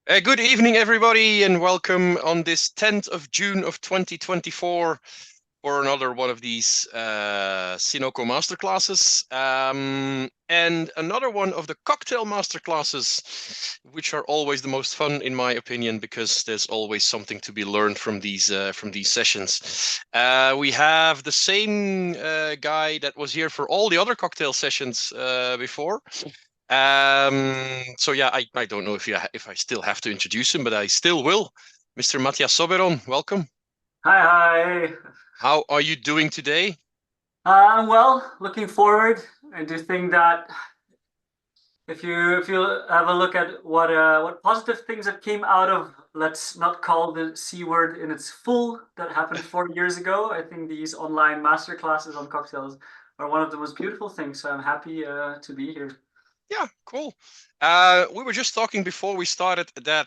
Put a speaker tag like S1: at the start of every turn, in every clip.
S1: Good evening, everybody, and welcome on this 10th of June of 2024 for another one of these Cinoco Masterclasses, and another one of the cocktail Masterclasses, which are always the most fun, in my opinion, because there's always something to be learned from these sessions. We have the same guy that was here for all the other cocktail sessions before. So yeah, I don't know if I still have to introduce him, but I still will. Mr. Matthias Soberon, welcome.
S2: Hi, hi.
S1: How are you doing today?
S2: Well, looking forward. I do think that if you have a look at what positive things that came out of, let's not call the C word in its full, that happened 4 years ago. I think these online master classes on cocktails are one of the most beautiful things. So I'm happy to be here.
S1: Yeah, cool. We were just talking before we started that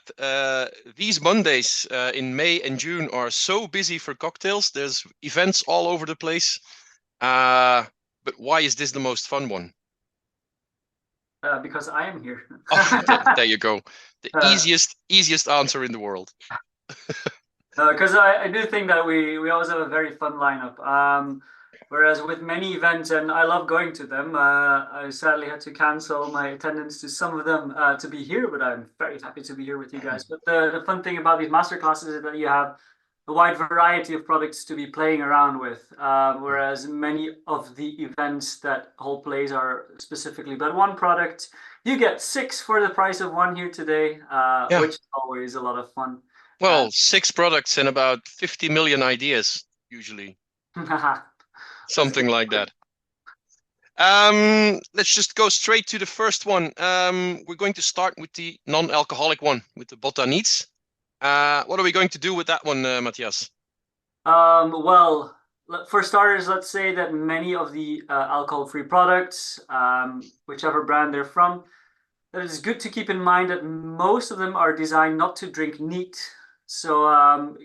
S1: these Mondays in May and June are so busy for cocktails. There's events all over the place. But why is this the most fun one?
S2: Because I am here.
S1: Oh, there you go. The
S2: uh,
S1: easiest answer in the world.
S2: Because I do think that we always have a very fun lineup. Whereas with many events, and I love going to them, I sadly had to cancel my attendance to some of them to be here, but I'm very happy to be here with you guys. But the fun thing about these master classes is that you have a wide variety of products to be playing around with, whereas many of the events that hold plays are specifically but one product. You get six for the price of one here today,
S1: Yeah.
S2: which is always a lot of fun.
S1: Well, 6 products and about 50 million ideas, usually.
S2: That's
S1: Something
S2: good.
S1: like that. Let's just go straight to the first one. We're going to start with the non-alcoholic one, with the botanites. What are we going to do with that one, Matthias?
S2: Well, for starters, let's say that many of the alcohol-free products, whichever brand they're from, that it's good to keep in mind that most of them are designed not to drink neat. So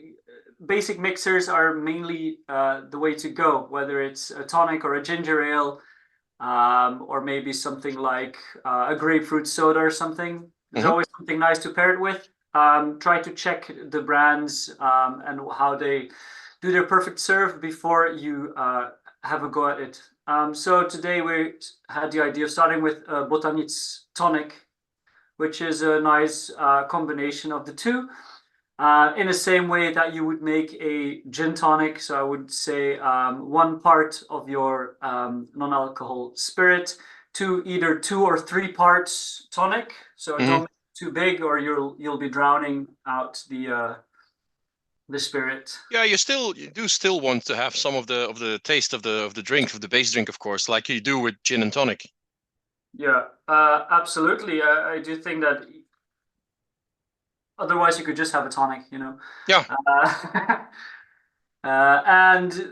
S2: basic mixers are mainly the way to go, whether it's a tonic or a ginger ale, or maybe something like a grapefruit soda or something. There's
S1: Hmm.
S2: always something nice to pair it with. Try to check the brands and how they do their perfect serve before you have a go at it. So today we had the idea of starting with Botanit's tonic, which is a nice combination of the two. In the same way that you would make a gin tonic. So I would say one part of your non-alcohol spirit to either 2 or 3 parts tonic. So
S1: Hmm.
S2: don't make it too big, or you'll be drowning out the spirit.
S1: Yeah, you do still want to have some of the taste of the drink, of the base drink, of course, like you do with gin and tonic.
S2: Yeah, absolutely. I do think that otherwise you could just have a tonic, you know.
S1: Yeah.
S2: Uh, and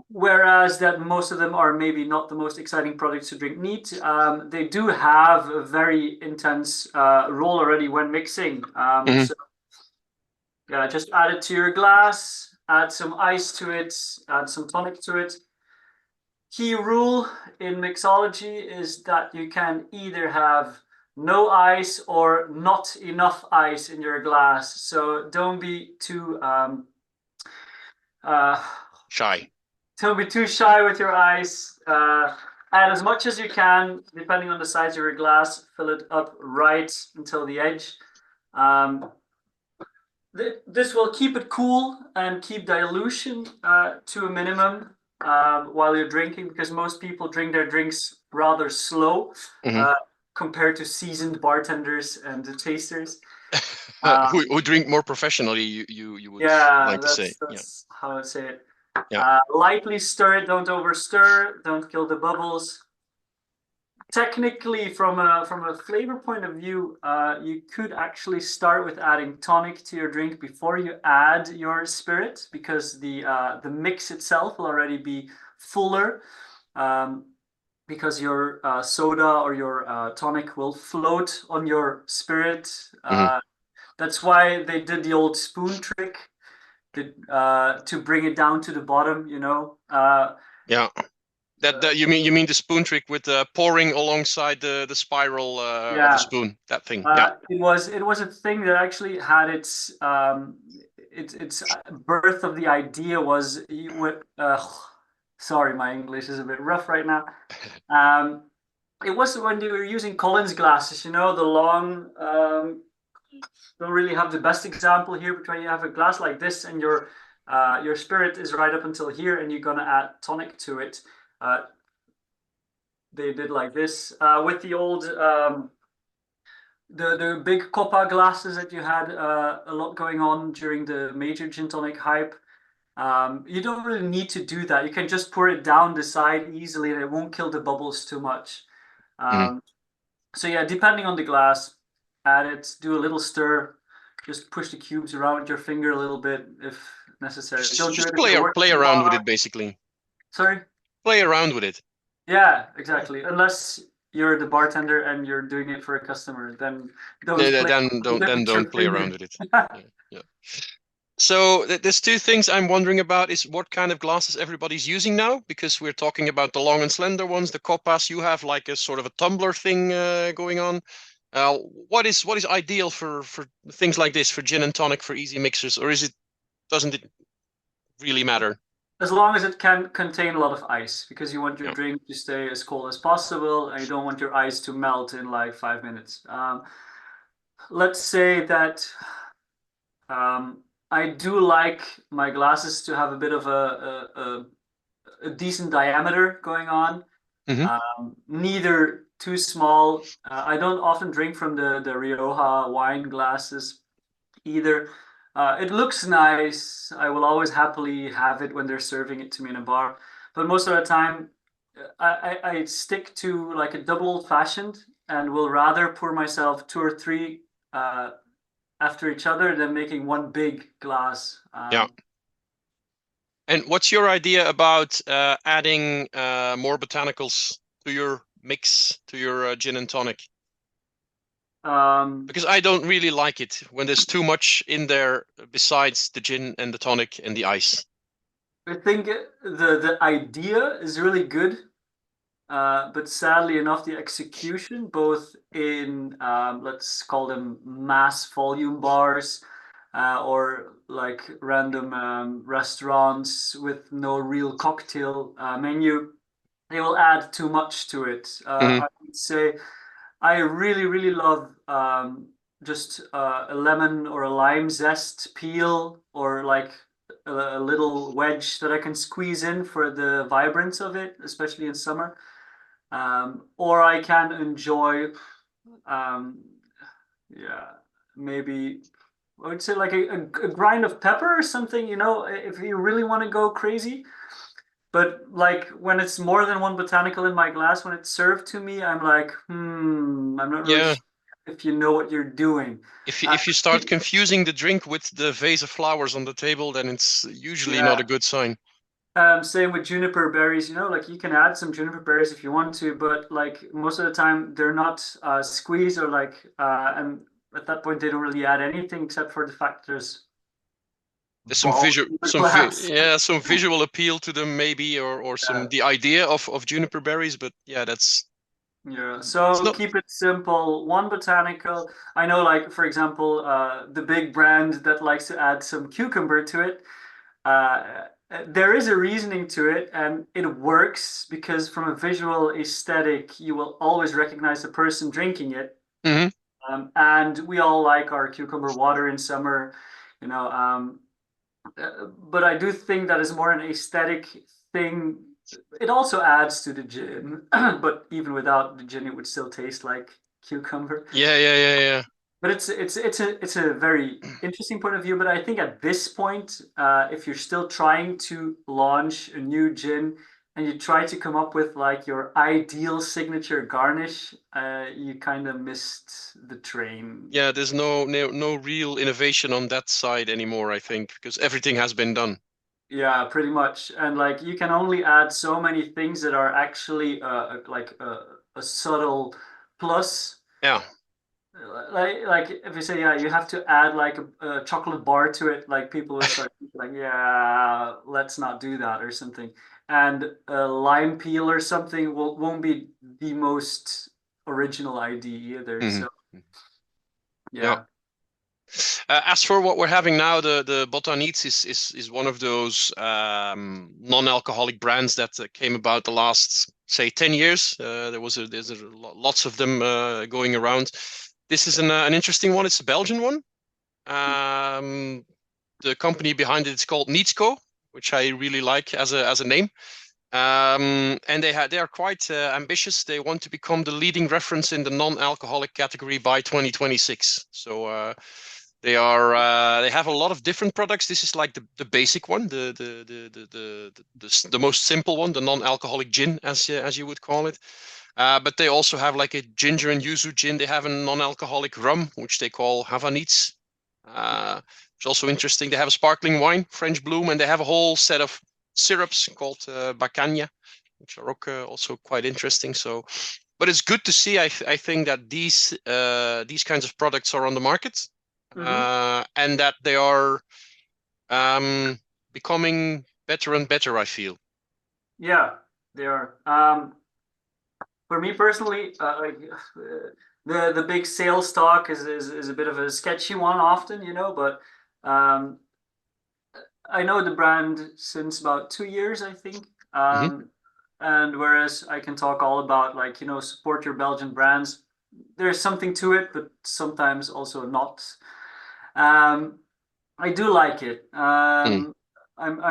S2: whereas that most of them are maybe not the most exciting products to drink neat, they do have a very intense role already when mixing.
S1: Hmm.
S2: So yeah, just add it to your glass, add some ice to it, add some tonic to it. Key rule in mixology is that you can either have no ice or not enough ice in your glass. So uh,
S1: Shy.
S2: don't be too shy with your ice. Add as much as you can, depending on the size of your glass. Fill it up right until the edge. Um, this will keep it cool and keep dilution to a minimum while you're drinking, because most people drink their drinks rather slow
S1: Hmm.
S2: uh, compared to seasoned bartenders and tasters. Uh,
S1: Who drink more professionally, you would
S2: yeah,
S1: like to say. Yeah.
S2: that's how I say it.
S1: Yeah.
S2: Lightly stir it, don't over stir, don't kill the bubbles. Technically, from a flavor point of view, you could actually start with adding tonic to your drink before you add your spirit, because the mix itself will already be fuller, um, because your soda or your tonic will float on your spirit.
S1: Hmm.
S2: That's why they did the old spoon trick to bring it down to the bottom.
S1: Yeah. That you mean the spoon trick with pouring alongside the spiral of the
S2: Yeah,
S1: spoon, that thing. Yeah.
S2: it was a thing that actually had its birth of the idea was sorry, my English is a bit rough right now. It was when they were using Collins glasses, you know, the long. Don't really have the best example here, but when you have a glass like this and your spirit is right up until here, and you're gonna add tonic to it. They did like this with the old the big Copa glasses that you had a lot going on during the major gin tonic hype. You don't really need to do that. You can just pour it down the side easily, and it won't kill the bubbles too much.
S1: Hmm.
S2: So yeah, depending on the glass, add it, do a little stir, just push the cubes around your finger a little bit if necessary. Don't do it
S1: Just
S2: if you're working
S1: play
S2: in a
S1: around with
S2: bar.
S1: it, basically.
S2: Sorry?
S1: Play around with it.
S2: Yeah, exactly. Unless you're the bartender and you're doing it for a customer, then don't play with it
S1: Then
S2: with your
S1: don't play around
S2: finger.
S1: with it. Yeah, yeah. So there's two things I'm wondering about is what kind of glasses everybody's using now, because we're talking about the long and slender ones, the copas. You have like a sort of a tumbler thing going on. What is ideal for things like this, for gin and tonic, for easy mixers, or doesn't it really matter?
S2: As long as it can contain a lot of ice, because you want your
S1: Yeah.
S2: drink to stay as cold as possible, and you don't want your ice to melt in like 5 minutes. Let's say that I do like my glasses to have a bit of a decent diameter going on.
S1: Hmm.
S2: Neither too small. I don't often drink from the Rioja wine glasses either. It looks nice. I will always happily have it when they're serving it to me in a bar. But most of the time, I stick to like a double old fashioned and will rather pour myself two or three after each other than making one big glass.
S1: Yeah. And what's your idea about adding more botanicals to your mix, to your gin and tonic?
S2: Um,
S1: Because I don't really like it when there's too much in there besides the gin and the tonic and the ice.
S2: I think the idea is really good, but sadly enough, the execution, both in let's call them mass volume bars, or like random restaurants with no real cocktail menu, they will add too much to it.
S1: Hmm.
S2: I would say I really, really love just a lemon or a lime zest peel, or like a little wedge that I can squeeze in for the vibrance of it, especially in summer. Or I can enjoy, um, yeah, maybe I would say like a grind of pepper or something, you know, if you really want to go crazy. But like when it's more than one botanical in my glass, when it's served to me, I'm like, I'm not really
S1: Yeah.
S2: sure if you know what you're doing. Uh,
S1: If you start confusing the drink with the vase of flowers on the table, then it's usually not a
S2: yeah.
S1: good sign.
S2: Same with juniper berries, you know, like you can add some juniper berries if you want to, but like most of the time they're not squeezed or like, and at that point they don't really add anything except for the fact there's
S1: There's
S2: balls in the glass.
S1: some visual appeal to them maybe, or some
S2: Yeah.
S1: the idea of juniper berries, but yeah,
S2: Yeah,
S1: it's
S2: so
S1: not.
S2: keep it simple. One botanical. I know, like for example, the big brand that likes to add some cucumber to it. There is a reasoning to it, and it works because from a visual aesthetic, you will always recognize the person drinking it.
S1: Hmm.
S2: And we all like our cucumber water in summer, you know. But I do think that is more an aesthetic thing. It also adds to the gin, but even without the gin, it would still taste like cucumber.
S1: Yeah, yeah, yeah, yeah.
S2: But it's a very interesting point of view. But I think at this point, if you're still trying to launch a new gin and you try to come up with like your ideal signature garnish, you kind of missed the train.
S1: Yeah, there's no real innovation on that side anymore, I think, because everything has been done.
S2: Yeah, pretty much. And like you can only add so many things that are actually like a subtle plus.
S1: Yeah.
S2: Like if you say, yeah, you have to add like a chocolate bar to it, like people will start like, yeah, let's not do that or something. and a lime peel or something won't be the most original idea either.
S1: Mhm.
S2: So
S1: Yeah.
S2: yeah.
S1: As for what we're having now, the Botanites is one of those non-alcoholic brands that came about the last, say, 10 years. There's lots of them going around. This is an interesting one. It's a Belgian one. The company behind it is called Nietsco, which I really like as a name. And they are quite ambitious. They want to become the leading reference in the non-alcoholic category by 2026. So they have a lot of different products. This is like the basic one, the most simple one, the non-alcoholic gin, as you would call it. But they also have like a ginger and yuzu gin. They have a non-alcoholic rum, which they call Havanites. It's also interesting. They have a sparkling wine, French Bloom, and they have a whole set of syrups called Bacania, which are also quite interesting. So, but it's good to see. I think that these kinds of products are on the market, and that they are becoming better and better, I feel.
S2: Yeah, they are. For me personally, the big sales talk is a bit of a sketchy one often, you know, but I know the brand since about 2 years, I think. And whereas I can talk all about, like, you know, support your Belgian brands, there's something to it, but sometimes also not. I do like it. I'm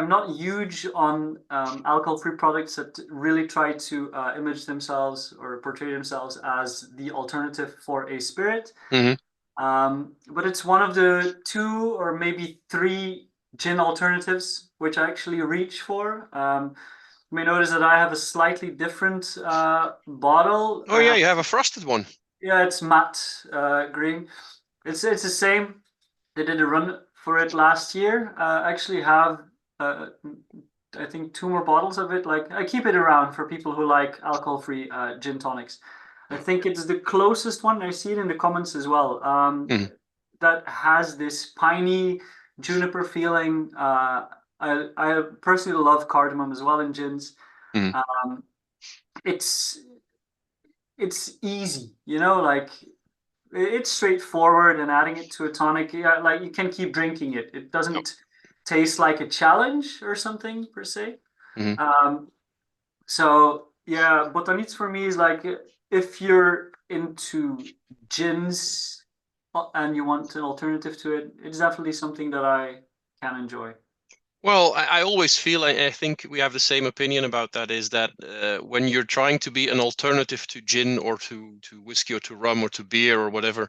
S2: not huge on alcohol-free products that really try to image themselves or portray themselves as the alternative for a spirit. But it's one of the 2 or maybe 3 gin alternatives which I actually reach for. You may notice that I have a slightly different bottle.
S1: Oh yeah, you have a frosted one.
S2: Yeah, it's matte green. It's the same. They did a run for it last year. I actually have, I think, 2 more bottles of it. Like, I keep it around for people who like alcohol-free gin tonics. I think it's the closest one. I see it in the comments as well. That has this piney juniper feeling. I personally love cardamom as well in gins. Um, it's easy, you know, like it's straightforward, and adding it to a tonic, yeah, like you can keep drinking it. It doesn't taste like a challenge or something per se. So yeah, Botaniques for me is like, if you're into gins and you want an alternative to it, it's definitely something that I can enjoy.
S1: Well, I always feel, I think we have the same opinion about that, is that when you're trying to be an alternative to gin or to whiskey or to rum or to beer or whatever,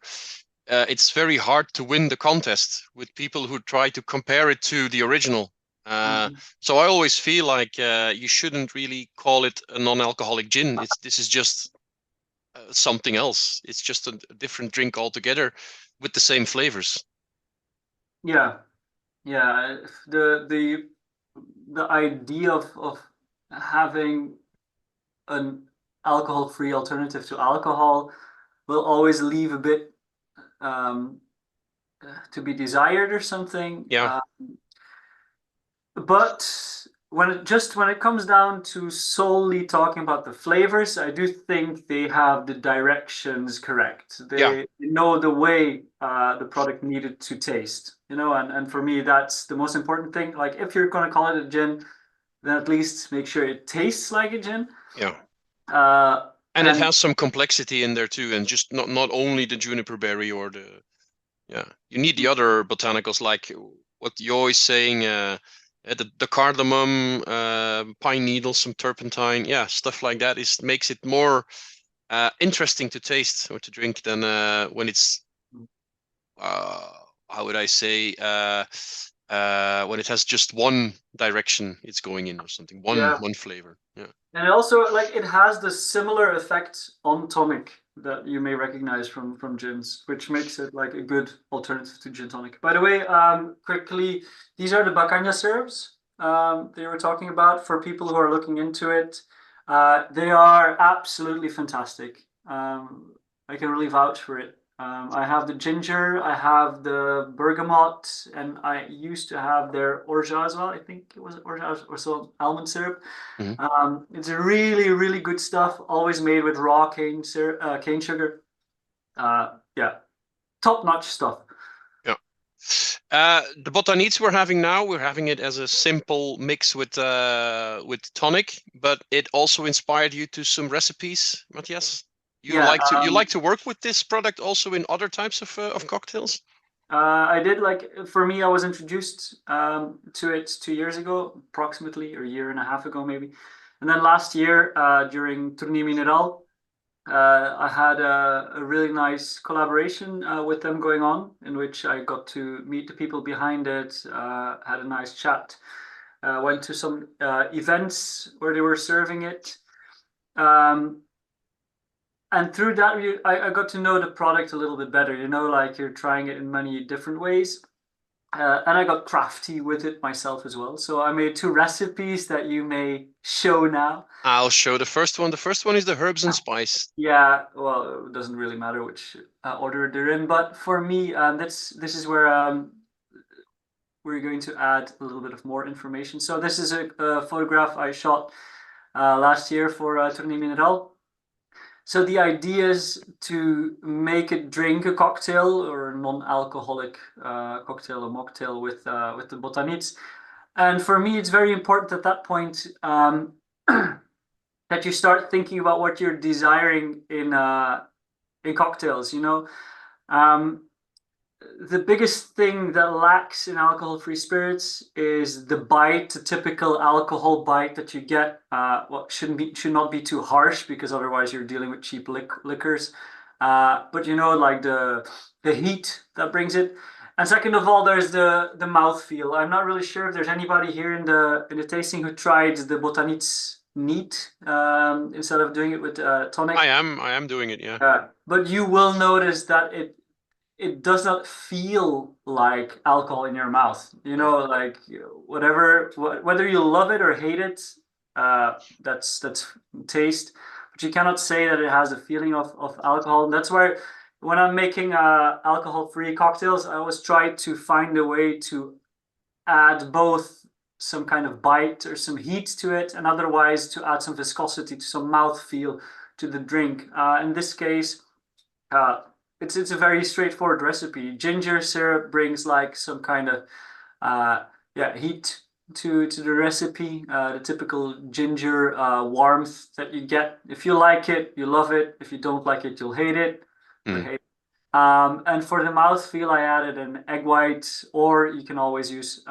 S1: it's very hard to win the contest with people who try to compare it to the original. So I always feel like you shouldn't really call it a non-alcoholic gin. This is just something else. It's just a different drink altogether with the same flavors.
S2: Yeah, yeah. The idea of having an alcohol-free alternative to alcohol will always leave a bit to be desired or something.
S1: Yeah.
S2: But when it comes down to solely talking about the flavors, I do think they have the directions correct.
S1: Yeah.
S2: They know the way the product needed to taste, you know, and for me, that's the most important thing. Like, if you're going to call it a gin, then at least make sure it tastes like a gin.
S1: Yeah.
S2: Uh,
S1: And it has some complexity in there too, and just not only the juniper berry or you need the other botanicals, like what you're always saying, the cardamom, pine needles, some turpentine, stuff like that makes it more interesting to taste or to drink than when it's how would I say, when it has just one direction it's going in or something,
S2: yeah.
S1: one flavor. Yeah.
S2: And also, like, it has the similar effect on tonic that you may recognize from gins, which makes it like a good alternative to gin tonic. By the way, quickly, these are the Bacana syrups they were talking about for people who are looking into it. They are absolutely fantastic. I can really vouch for it. I have the ginger, I have the bergamot, and I used to have their orgeat as well. I think it was orgeat or some almond syrup.
S1: Mhm.
S2: It's a really, really good stuff. Always made with raw cane syrup, cane sugar. Yeah, top-notch stuff.
S1: Yeah. The botaniques we're having now, we're having it as a simple mix with tonic, but it also inspired you to some recipes, Matthias.
S2: Yeah,
S1: You like to work with this product also in other types of cocktails?
S2: I did like for me. I was introduced to it 2 years ago, approximately, or a year and a half ago, maybe. And then last year, during Tournée Mineral, I had a really nice collaboration with them going on, in which I got to meet the people behind it, had a nice chat, went to some events where they were serving it. Um, and through that, I got to know the product a little bit better. You know, like you're trying it in many different ways. And I got crafty with it myself as well. So I made 2 recipes that you may show now.
S1: I'll show the first one. The first one is the herbs and spice.
S2: Yeah, well, it doesn't really matter which order they're in, but for me, this is where we're going to add a little bit of more information. So this is a photograph I shot last year for Tournée Mineral. So the idea is to make it drink a cocktail or a non-alcoholic cocktail or mocktail with the botanites. And for me, it's very important at that point that you start thinking about what you're desiring in cocktails. You know, um, the biggest thing that lacks in alcohol-free spirits is the bite, the typical alcohol bite that you get. Should not be too harsh because otherwise you're dealing with cheap liquors. But you know, like the heat that brings it. And second of all, there's the mouth feel. I'm not really sure if there's anybody here in the tasting who tried the Botanits neat instead of doing it with tonic.
S1: I am doing it, yeah.
S2: But you will notice that it does not feel like alcohol in your mouth. You know, like whether you love it or hate it, that's taste. But you cannot say that it has a feeling of alcohol. And that's why when I'm making alcohol-free cocktails, I always try to find a way to add both some kind of bite or some heat to it, and otherwise to add some viscosity to some mouth feel to the drink. In this case, it's a very straightforward recipe. Ginger syrup brings like some kind of heat to the recipe. The typical ginger warmth that you get. If you like it, you love it. If you don't like it, you'll hate it. And for the mouthfeel, I added an egg white, or you can always use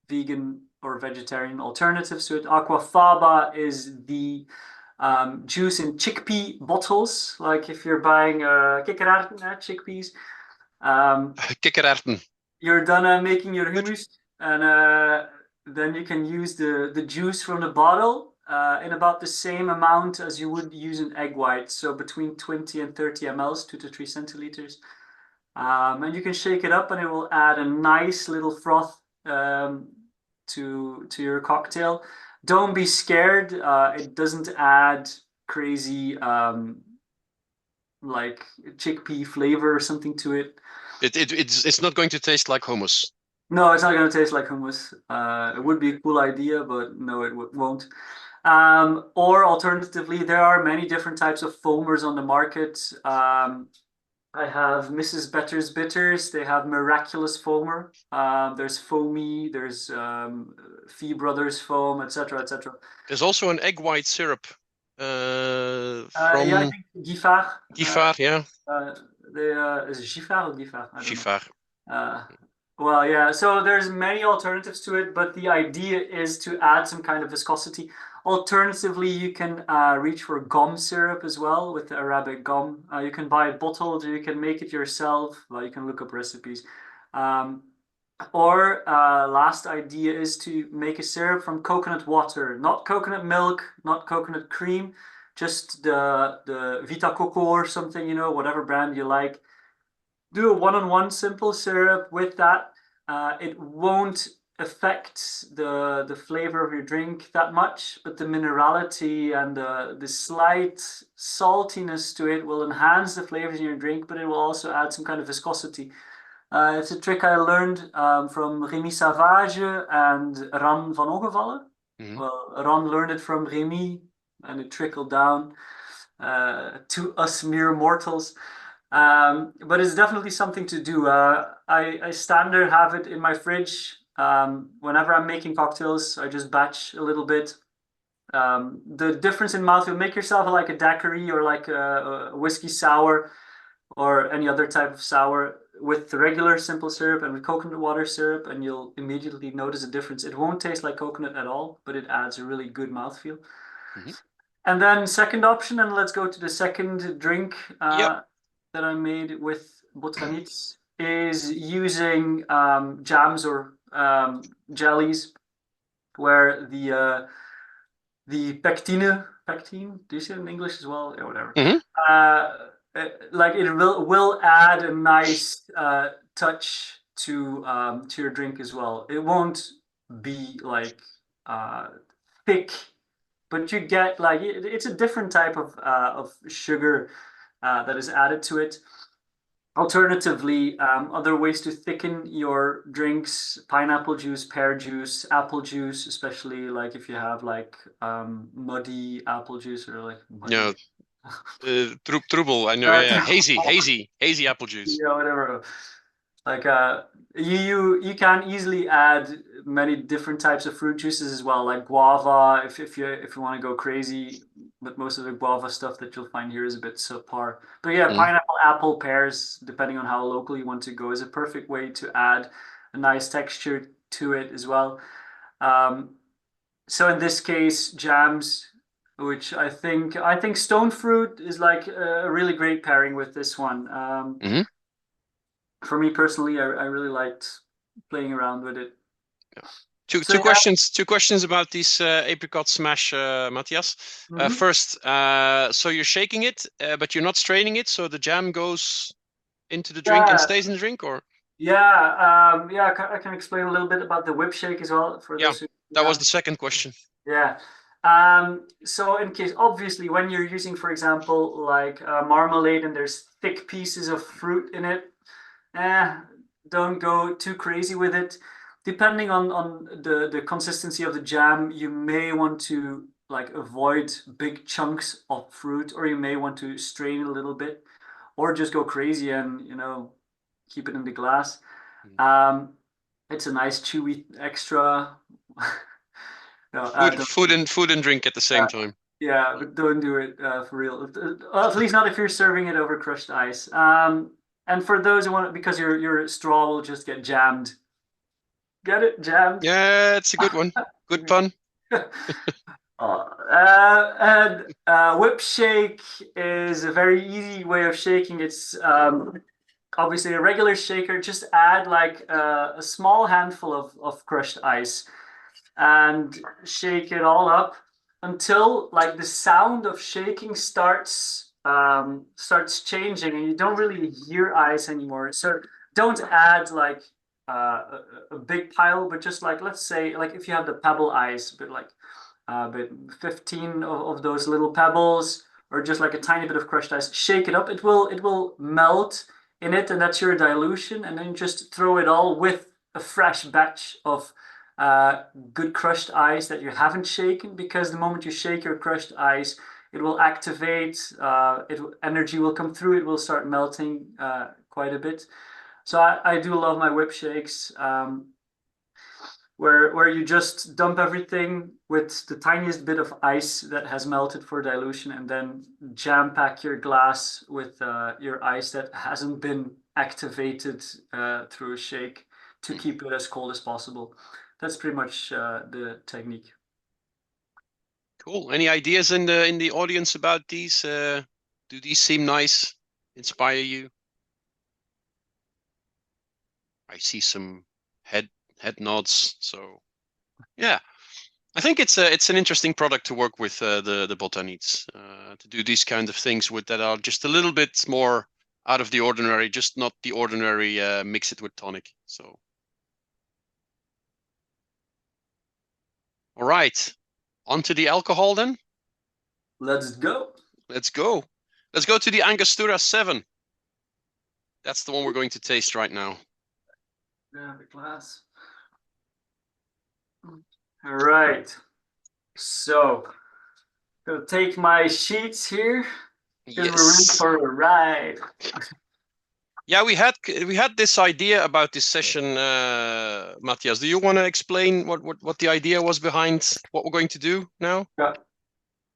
S2: vegan or vegetarian alternatives to it. Aquafaba is the juice in chickpea bottles, like if you're buying kikkererwten, chickpeas.
S1: Kikkererwten.
S2: You're done making your hummus, and then you can use the juice from the bottle in about the same amount as you would use an egg white, so between 20 and 30 mLs, 2 to 3 centiliters. And you can shake it up, and it will add a nice little froth to your cocktail. Don't be scared. It doesn't add crazy like chickpea flavor or something to it.
S1: It's not going to taste like hummus.
S2: No, it's not going to taste like hummus. It would be a cool idea, but no, it won't. Or alternatively, there are many different types of foamers on the market. I have Mrs. Better's Bitters. They have Miraculous Foamer. There's Foamy. There's Fee Brothers Foam, etc., etc.
S1: There's also an egg white syrup
S2: Yeah,
S1: from
S2: I think Giffard.
S1: Giffard, yeah.
S2: Is it Giffard or Giffard? I don't know.
S1: Giffard.
S2: Well, yeah, so there's many alternatives to it, but the idea is to add some kind of viscosity. Alternatively, you can reach for gum syrup as well with the Arabic gum. You can buy it bottled, or you can make it yourself. Well, you can look up recipes. Or last idea is to make a syrup from coconut water, not coconut milk, not coconut cream, just the Vita Coco or something, you know, whatever brand you like. Do a one-on-one simple syrup with that. It won't affect the flavor of your drink that much, but the minerality and the slight saltiness to it will enhance the flavors in your drink, but it will also add some kind of viscosity. It's a trick I learned from Remy Savage and Ran van Ongevallen. Well, Ran learned it from Remy, and it trickled down to us mere mortals. But it's definitely something to do. I standard have it in my fridge. Whenever I'm making cocktails, I just batch a little bit. The difference in mouthfeel, make yourself like a daiquiri or like a whiskey sour or any other type of sour with the regular simple syrup and with coconut water syrup, and you'll immediately notice a difference. It won't taste like coconut at all, but it adds a really good mouthfeel. And then second option, and let's go to the second drink that I made with Botaniets, is using jams or jellies where the pectine, do you see it in English as well? Yeah, whatever. Like it will add a nice touch to your drink as well. It won't be like thick, but you get like it's a different type of sugar that is added to it. Alternatively, other ways to thicken your drinks: pineapple juice, pear juice, apple juice, especially like if you have like muddy apple juice or like muddy.
S1: Troebel, I know. Yeah, hazy apple juice.
S2: Yeah, whatever. Like you can easily add many different types of fruit juices as well, like guava if you want to go crazy. But most of the guava stuff that you'll find here is a bit subpar. But yeah, pineapple, apple, pears, depending on how local you want to go, is a perfect way to add a nice texture to it as well. So in this case, jams, which I think stone fruit is like a really great pairing with this one. For me personally, I really liked playing around with it.
S1: Two questions about this apricot smash, Matthias. First, so you're shaking it, but you're not straining it, so the jam goes into the drink and stays in the drink, or?
S2: Yeah, I can explain a little bit about the whip shake as well for those who,
S1: that was the second question.
S2: Yeah. So in case, obviously, when you're using, for example, like marmalade and there's thick pieces of fruit in it, don't go too crazy with it. Depending on the consistency of the jam, you may want to like avoid big chunks of fruit, or you may want to strain a little bit, or just go crazy and keep it in the glass. It's a nice chewy extra.
S1: Food and drink at the same time.
S2: Yeah, but don't do it for real. At least not if you're serving it over crushed ice. And for those who want it, because your straw will just get jammed. Get it? Jammed?
S1: Yeah, it's a good one. Good pun.
S2: Whip shake is a very easy way of shaking. It's obviously a regular shaker. Just add like a small handful of crushed ice and shake it all up until like the sound of shaking starts changing and you don't really hear ice anymore. So don't add like a big pile, but just like, let's say, like if you have the pebble ice, but like but 15 of those little pebbles, or just like a tiny bit of crushed ice, shake it up. It will melt in it, and that's your dilution. And then just throw it all with a fresh batch of good crushed ice that you haven't shaken, because the moment you shake your crushed ice, it will activate, energy will come through, it will start melting quite a bit. So I do love my whip shakes, where you just dump everything with the tiniest bit of ice that has melted for dilution, and then jam pack your glass with your ice that hasn't been activated through a shake to keep it as cold as possible. That's pretty much the technique.
S1: Cool. Any ideas in the audience about these? Do these seem nice? Inspire you? I see some head nods. So yeah, I think it's an interesting product to work with the Botaniets to do these kind of things with that are just a little bit more out of the ordinary, just not the ordinary mix it with tonic. So All right, on to the alcohol then.
S2: Let's go.
S1: Let's go. Let's go to the Angostura 7. That's the one we're going to taste right now.
S2: Yeah, the glass. All right. So, gonna take my sheets here because we're in
S1: Yes.
S2: for a ride.
S1: Yeah, we had this idea about this session, Matthias. Do you want to explain what the idea was behind what we're going to do now?
S2: Yeah.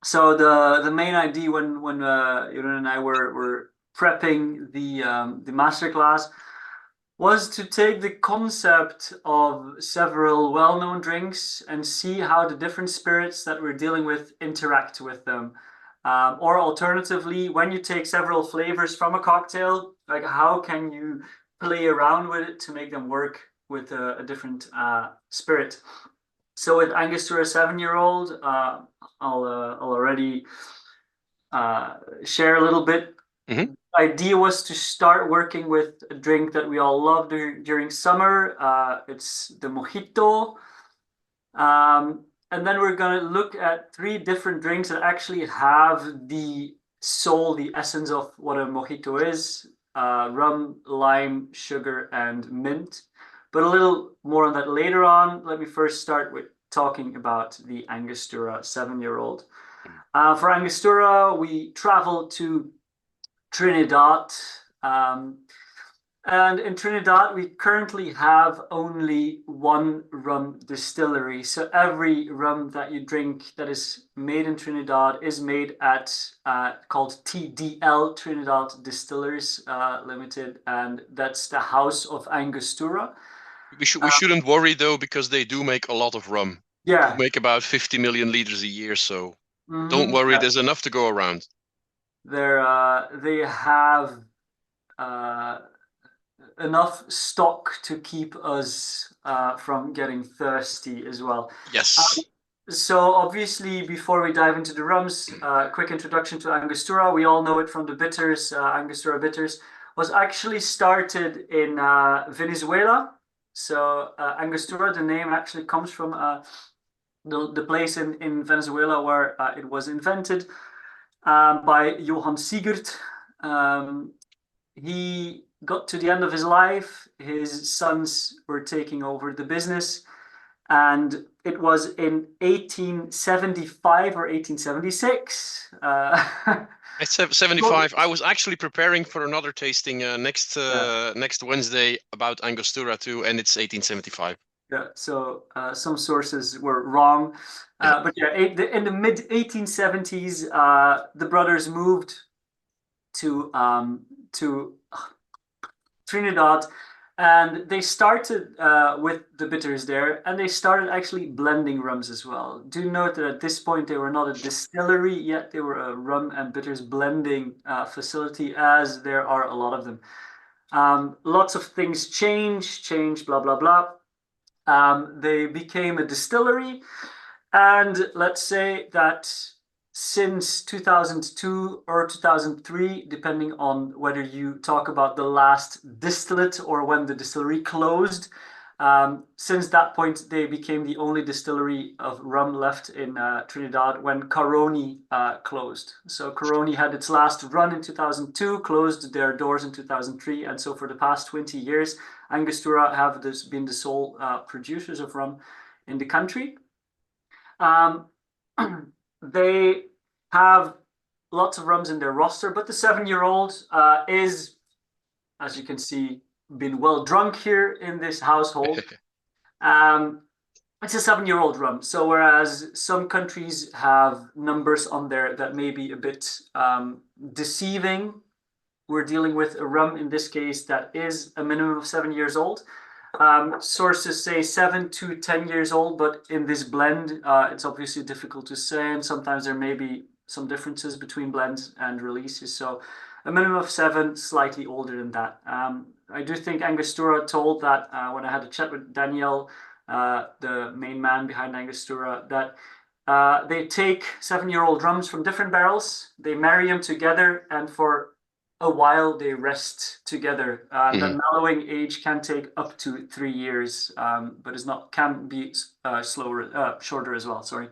S2: So the main idea when Jeroen and I were prepping the masterclass was to take the concept of several well-known drinks and see how the different spirits that we're dealing with interact with them. Or alternatively, when you take several flavors from a cocktail, like how can you play around with it to make them work with a different spirit? So with Angostura 7-year-old, I'll already share a little bit.
S1: Mm-hmm.
S2: The idea was to start working with a drink that we all love during summer. It's the mojito. And then we're going to look at 3 different drinks that actually have the soul, the essence of what a mojito is. Rum, lime, sugar, and mint. But a little more on that later on. Let me first start with talking about the Angostura 7-year-old. For Angostura, we traveled to Trinidad. And in Trinidad, we currently have only one rum distillery. So every rum that you drink that is made in Trinidad is made at called TDL, Trinidad Distillers Limited, and that's the House of Angostura.
S1: We shouldn't worry though, because they do make a lot of rum.
S2: Yeah.
S1: They make about 50 million liters a year, so don't worry. There's enough to go around.
S2: They have enough stock to keep us from getting thirsty as well.
S1: Yes.
S2: So obviously, before we dive into the rums, quick introduction to Angostura. We all know it from the bitters. Angostura bitters was actually started in Venezuela. So Angostura, the name actually comes from the place in Venezuela where it was invented by Johann Sigurd. He got to the end of his life. His sons were taking over the business. And it was in 1875 or 1876.
S1: It's 75. I was actually preparing for another tasting next Wednesday about Angostura too, and it's 1875.
S2: Yeah, so some sources were wrong. But yeah, in the mid 1870s, the brothers moved to Trinidad, and they started with the bitters there, and they started actually blending rums as well. Do note that at this point they were not a distillery yet; they were a rum and bitters blending facility, as there are a lot of them. Lots of things changed, blah blah blah. They became a distillery, and let's say that since 2002 or 2003, depending on whether you talk about the last distillate or when the distillery closed, since that point, they became the only distillery of rum left in Trinidad when Caroni closed. So Caroni had its last run in 2002, closed their doors in 2003. And so for the past 20 years, Angostura have been the sole producers of rum in the country. They have lots of rums in their roster, but the 7-year-old is, as you can see, been well drunk here in this household. It's a 7-year-old rum. So whereas some countries have numbers on there that may be a bit deceiving, we're dealing with a rum in this case that is a minimum of 7 years old. Sources say 7 to 10 years old, but in this blend, it's obviously difficult to say, and sometimes there may be some differences between blends and releases. So a minimum of 7, slightly older than that. I do think Angostura told that when I had a chat with Daniel, the main man behind Angostura, that they take 7-year-old rums from different barrels, they marry them together, and for a while they rest together. The mellowing age can take up to 3 years, but can be shorter as well. Sorry.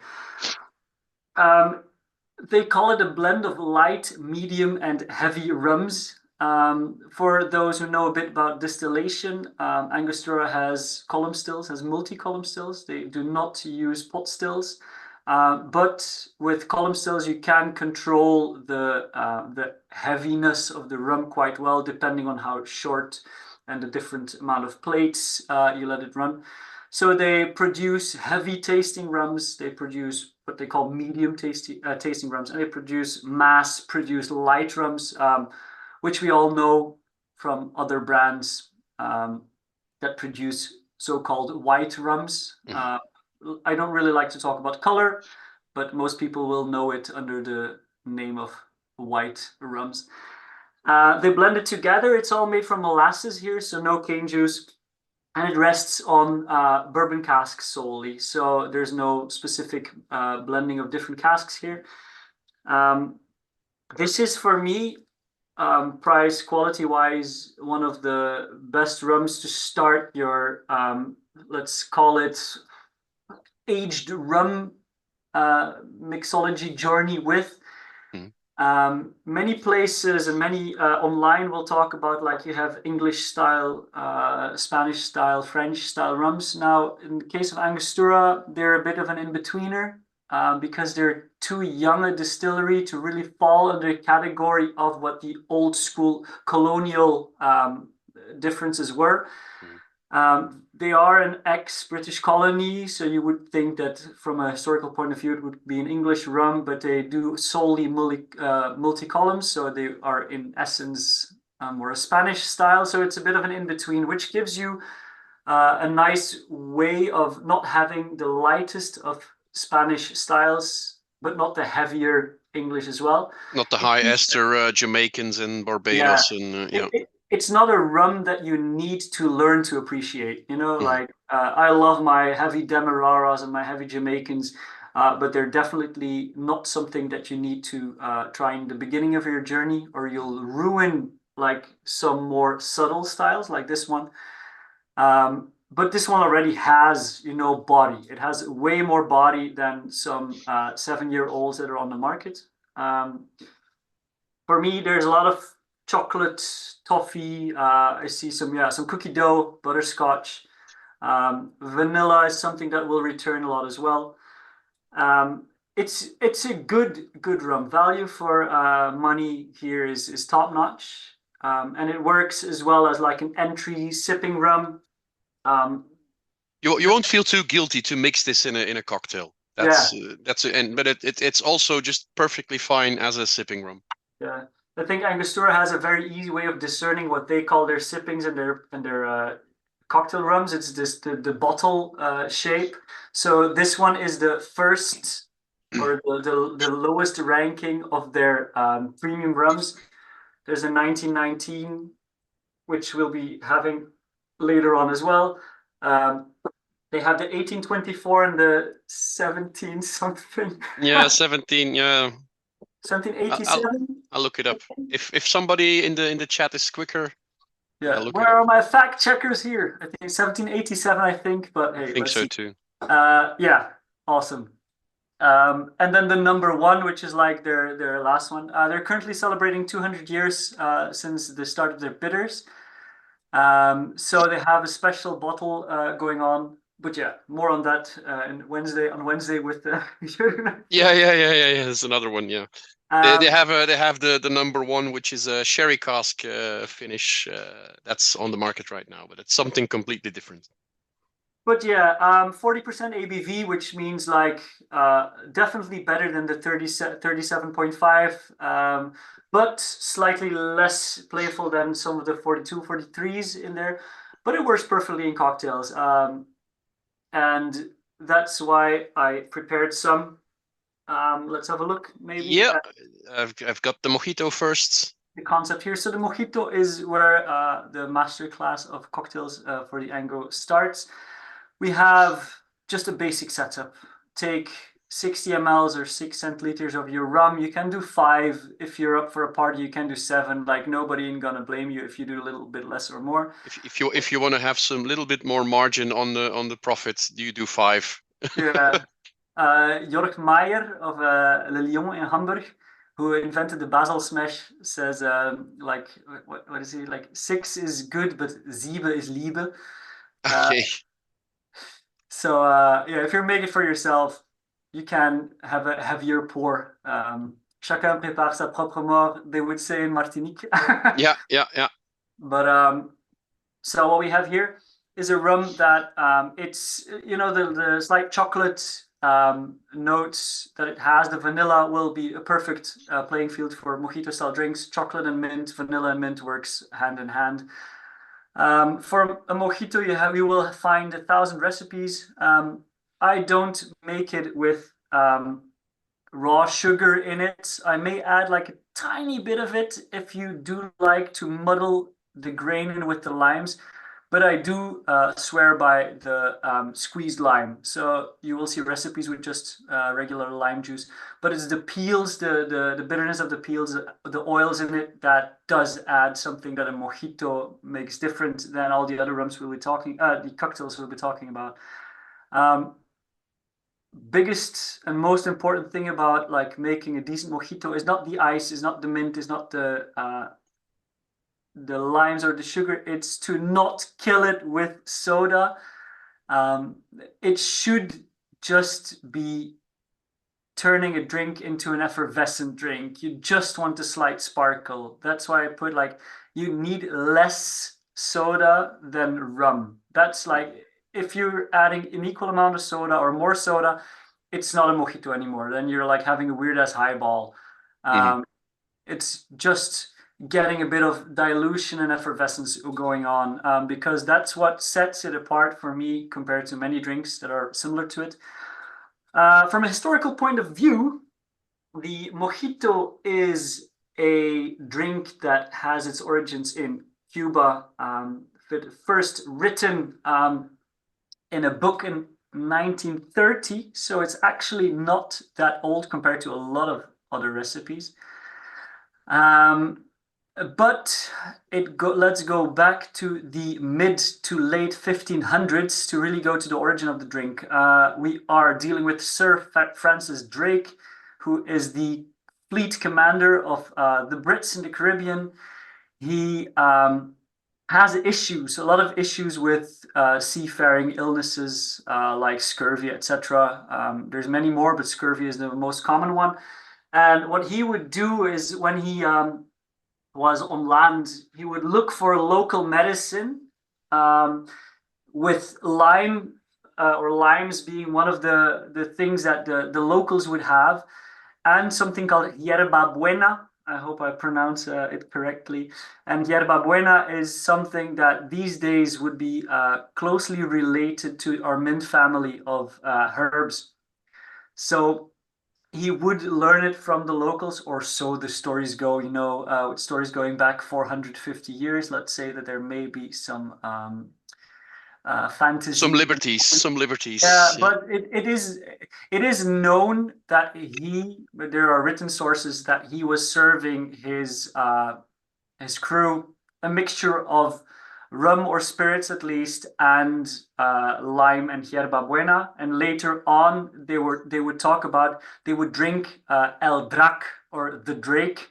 S2: They call it a blend of light, medium, and heavy rums. For those who know a bit about distillation, Angostura has column stills, has multi-column stills. They do not use pot stills. But with column stills, you can control the heaviness of the rum quite well, depending on how short and the different amount of plates you let it run. So they produce heavy tasting rums. They produce what they call medium tasting rums, and they mass-produced light rums, which we all know from other brands that produce so-called white rums. I don't really like to talk about color, but most people will know it under the name of white rums. They blend it together. It's all made from molasses here, so no cane juice. And it rests on bourbon casks solely. So there's no specific blending of different casks here. This is, for me, price quality wise, one of the best rums to start your, let's call it, aged rum mixology journey with. Many places and many online will talk about, like, you have English style, Spanish style, French style rums. Now, in the case of Angostura, they're a bit of an in-betweener because they're too young a distillery to really fall under the category of what the old school colonial differences were. They are an ex-British colony, so you would think that from a historical point of view it would be an English rum, but they do solely multi-columns, so they are in essence more a Spanish style. So it's a bit of an in-between, which gives you a nice way of not having the lightest of Spanish styles, but not the heavier English as well.
S1: Not the high ester Jamaicans and Barbados. Yeah.
S2: It's not a rum that you need to learn to appreciate. Like I love my heavy Demerara's and my heavy Jamaicans, but they're definitely not something that you need to try in the beginning of your journey, or you'll ruin like some more subtle styles like this one. But this one already has, body. It has way more body than some 7-year-olds that are on the market. For me, there's a lot of chocolate, toffee. I see some cookie dough, butterscotch. Vanilla is something that will return a lot as well. It's a good rum. Value for money here is top notch, and it works as well as like an entry sipping rum.
S1: You won't feel too guilty to mix this in a cocktail. But it's also just perfectly fine as a sipping rum.
S2: Yeah. I think Angostura has a very easy way of discerning what they call their sippings and their cocktail rums. It's this the bottle shape. So this one is the first or the lowest ranking of their premium rums. There's a 1919, which we'll be having later on as well. They have the 1824 and the 17 something.
S1: Yeah, 17. Yeah.
S2: 1787.
S1: I'll look it up. If somebody in the chat is quicker.
S2: Yeah. Where are my fact checkers here? I think 1787. I think, but hey,
S1: I think so too.
S2: Yeah. Awesome. And then the number one, which is like their last one. They're currently celebrating 200 years since the start of their bitters. So they have a special bottle going on. But yeah, more on that on Wednesday with the.
S1: Yeah. There's another one. Yeah, they have the number one, which is a sherry cask finish that's on the market right now, but it's something completely different.
S2: But yeah, 40% ABV, which means like definitely better than the 37.5, but slightly less playful than some of the 42, 43s in there. But it works perfectly in cocktails. And that's why I prepared some. Let's have a look, maybe.
S1: Yeah, I've got the mojito first.
S2: The concept here. So the mojito is where the masterclass of cocktails for the Anglo starts. We have just a basic setup. Take 60 mLs or 6 centiliters of your rum. You can do 5. If you're up for a party, you can do 7. Like, nobody ain't gonna blame you if you do a little bit less or more.
S1: If you want to have some little bit more margin on the profits, you do 5.
S2: Yeah. Jörg Meyer of Le Lion in Hamburg, who invented the basil smash, says like what is he like? 6 is good, but 7 is Liebe.
S1: Okay.
S2: So yeah, if you're making it for yourself, you can have a heavier pour. Chacun prépare sa propre mort, they would say in Martinique.
S1: Yeah, yeah, yeah.
S2: But so what we have here is a rum that it's the slight chocolate notes that it has. The vanilla will be a perfect playing field for mojito style drinks. Chocolate and mint, vanilla and mint works hand in hand. For a mojito, you will find 1,000 recipes. I don't make it with raw sugar in it. I may add like a tiny bit of it if you do like to muddle the grain in with the limes, but I do swear by the squeezed lime. So you will see recipes with just regular lime juice, but it's the peels, the bitterness of the peels, the oils in it that does add something that a mojito makes different than all the other rums we'll be talking, the cocktails we'll be talking about. Biggest and most important thing about like making a decent mojito is not the ice, is not the mint, is not the limes or the sugar. It's to not kill it with soda. It should just be turning a drink into an effervescent drink. You just want a slight sparkle. That's why I put like you need less soda than rum. That's like if you're adding an equal amount of soda or more soda, it's not a mojito anymore. Then you're like having a weird ass highball. It's just getting a bit of dilution and effervescence going on because that's what sets it apart for me compared to many drinks that are similar to it. From a historical point of view, the mojito is a drink that has its origins in Cuba. First written in a book in 1930, so it's actually not that old compared to a lot of other recipes. But let's go back to the mid to late 1500s to really go to the origin of the drink. We are dealing with Sir Francis Drake, who is the fleet commander of the Brits in the Caribbean. He has issues, a lot of issues with seafaring illnesses like scurvy, etc. There's many more, but scurvy is the most common one. And what he would do is when he was on land, he would look for a local medicine with lime or limes being one of the things that the locals would have, and something called yerba buena. I hope I pronounce it correctly. And yerba buena is something that these days would be closely related to our mint family of herbs. So he would learn it from the locals, or so the stories go, with stories going back 450 years. Let's say that there may be some fantasy.
S1: Some liberties.
S2: Yeah, but it is known that there are written sources that he was serving his crew a mixture of rum or spirits at least, and lime and yerba buena. And later on, they would talk about they would drink el drac or the drake,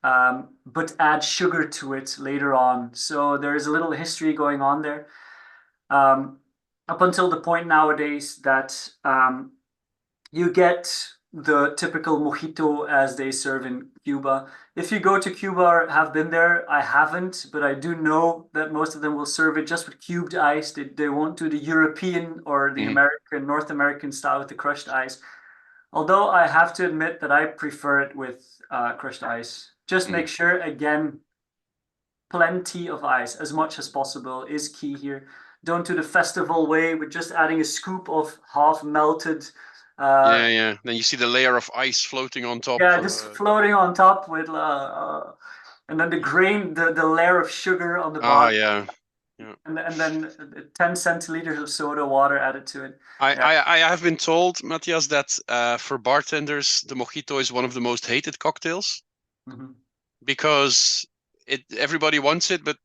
S2: but add sugar to it later on. So there is a little history going on there. Up until the point nowadays that you get the typical mojito as they serve in Cuba. If you go to Cuba or have been there, I haven't, but I do know that most of them will serve it just with cubed ice. They won't do the European or the American, North American style with the crushed ice. Although I have to admit that I prefer it with crushed ice. Just make sure, again, plenty of ice, as much as possible, is key here. Don't do the festival way with just adding a scoop of half melted.
S1: Yeah. Then you see the layer of ice floating on top.
S2: Yeah, just floating on top with, and then the grain, the layer of sugar on the bottom.
S1: Yeah. Yeah.
S2: And then 10 centiliters of soda water added to it.
S1: I have been told, Matthias, that for bartenders, the mojito is one of the most hated cocktails because everybody wants it, but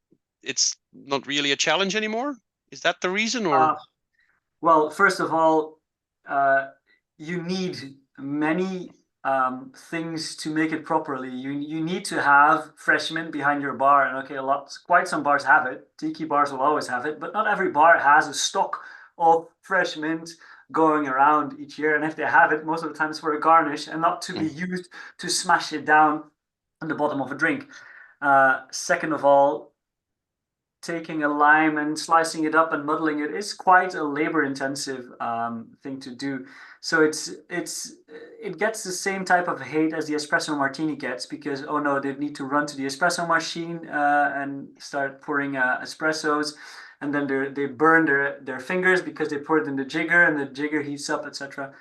S1: it's not really a challenge anymore. Is that the reason, or?
S2: Well, first of all, you need many things to make it properly. You need to have fresh mint behind your bar, and okay, quite some bars have it. Tiki bars will always have it, but not every bar has a stock of fresh mint going around each year. And if they have it, most of the time it's for a garnish and not to be used to smash it down on the bottom of a drink. Second of all, taking a lime and slicing it up and muddling it is quite a labor-intensive thing to do. So it gets the same type of hate as the espresso martini gets because, oh no, they need to run to the espresso machine and start pouring espressos, and then they burn their fingers because they pour it in the jigger and the jigger heats up, etc.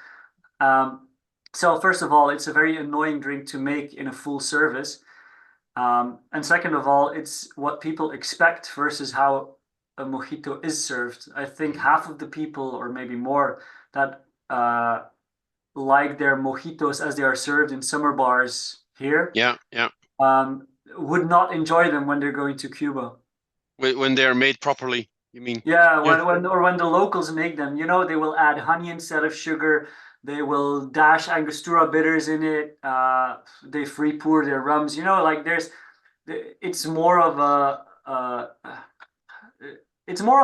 S2: So first of all, it's a very annoying drink to make in a full service. And second of all, it's what people expect versus how a mojito is served. I think half of the people, or maybe more, that like their mojitos as they are served in summer bars here, would not enjoy them when they're going to Cuba.
S1: When they're made properly, you mean?
S2: Yeah, when the locals make them, you know, they will add honey instead of sugar. They will dash Angostura bitters in it. They free pour their rums. You know, like it's more of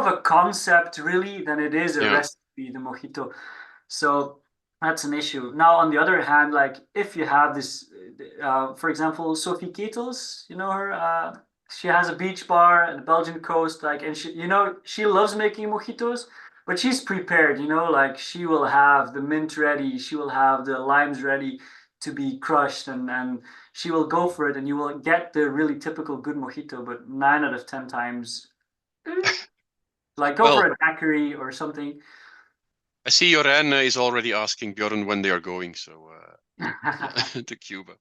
S2: a concept really than it is a recipe, the mojito. So that's an issue. Now, on the other hand, like if you have this, for example, Sophie Ketels, you know her. She has a beach bar at the Belgian coast, like, and she loves making mojitos, but she's prepared, like she will have the mint ready, she will have the limes ready to be crushed, and she will go for it, and you will get the really typical good mojito. But 9 out of 10 times, like go for a daiquiri or something.
S1: I see Joren is already asking Bjorn when they are going, so to Cuba.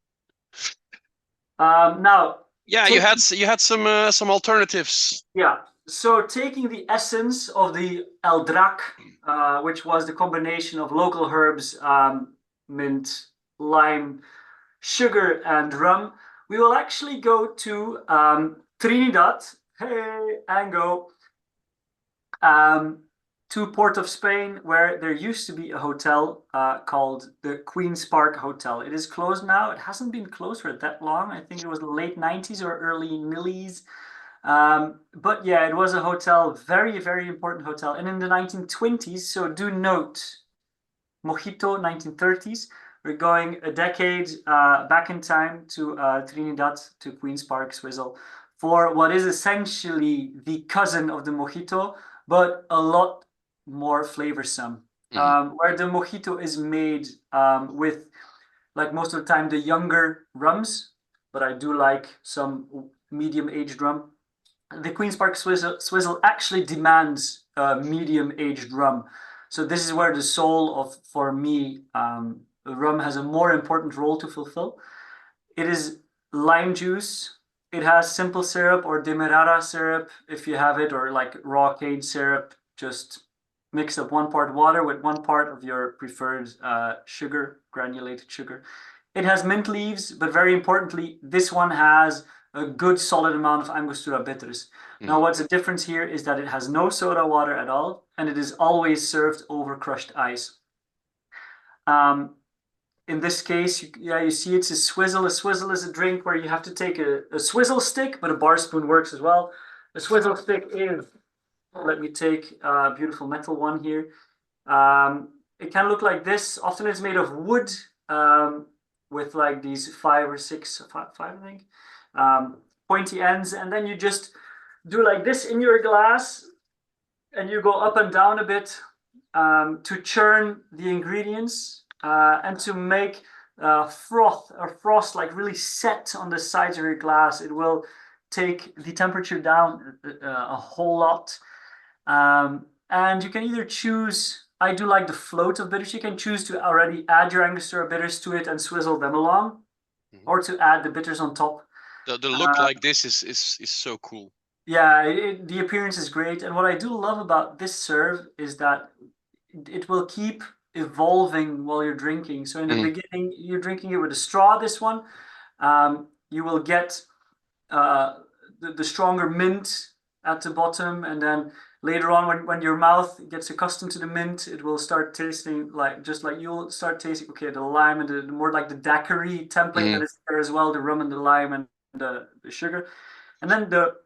S2: Now.
S1: Yeah, you had some alternatives.
S2: Yeah. So taking the essence of the El Drac, which was the combination of local herbs, mint, lime, sugar, and rum, we will actually go to Trinidad. Hey, and go to Port of Spain, where there used to be a hotel called the Queen's Park Hotel. It is closed now. It hasn't been closed for that long. I think it was the late 90s or early nillies. But yeah, it was a hotel, very, very important hotel. And in the 1920s, so do note, Mojito, 1930s. We're going a decade back in time to Trinidad, to Queen's Park, Swizzle, for what is essentially the cousin of the Mojito, but a lot more flavorsome. Where the Mojito is made with, like most of the time, the younger rums, but I do like some medium-aged rum. The Queen's Park Swizzle actually demands a medium-aged rum. So this is where the soul of, for me, rum has a more important role to fulfill. It is lime juice. It has simple syrup or demerara syrup if you have it, or like raw cane syrup. Just mix up 1 part water with 1 part of your preferred sugar, granulated sugar. It has mint leaves, but very importantly, this one has a good solid amount of Angostura bitters. Now, what's the difference here is that it has no soda water at all, and it is always served over crushed ice. In this case, you see it's a swizzle. A swizzle is a drink where you have to take a swizzle stick, but a bar spoon works as well. A swizzle stick is, let me take a beautiful metal one here. It can look like this. Often it's made of wood with like these 5 or 6, 5 I think, pointy ends. And then you just do like this in your glass and you go up and down a bit to churn the ingredients and to make froth or frost like really set on the sides of your glass. It will take the temperature down a whole lot. And you can either choose, I do like the float of bitters. You can choose to already add your Angostura bitters to it and swizzle them along, or to add the bitters on top.
S1: The look like this is so cool.
S2: Yeah, the appearance is great. And what I do love about this serve is that it will keep evolving while you're drinking. So in the
S1: Hmm.
S2: beginning, you're drinking it with a straw, this one. You will get uh, the stronger mint at the bottom, and then later on, when your mouth gets accustomed to the mint, it will start tasting like, just like you'll start tasting, okay, the lime and the more like the daiquiri template
S1: Hmm.
S2: that is there as well, the rum and the lime and the sugar. And then the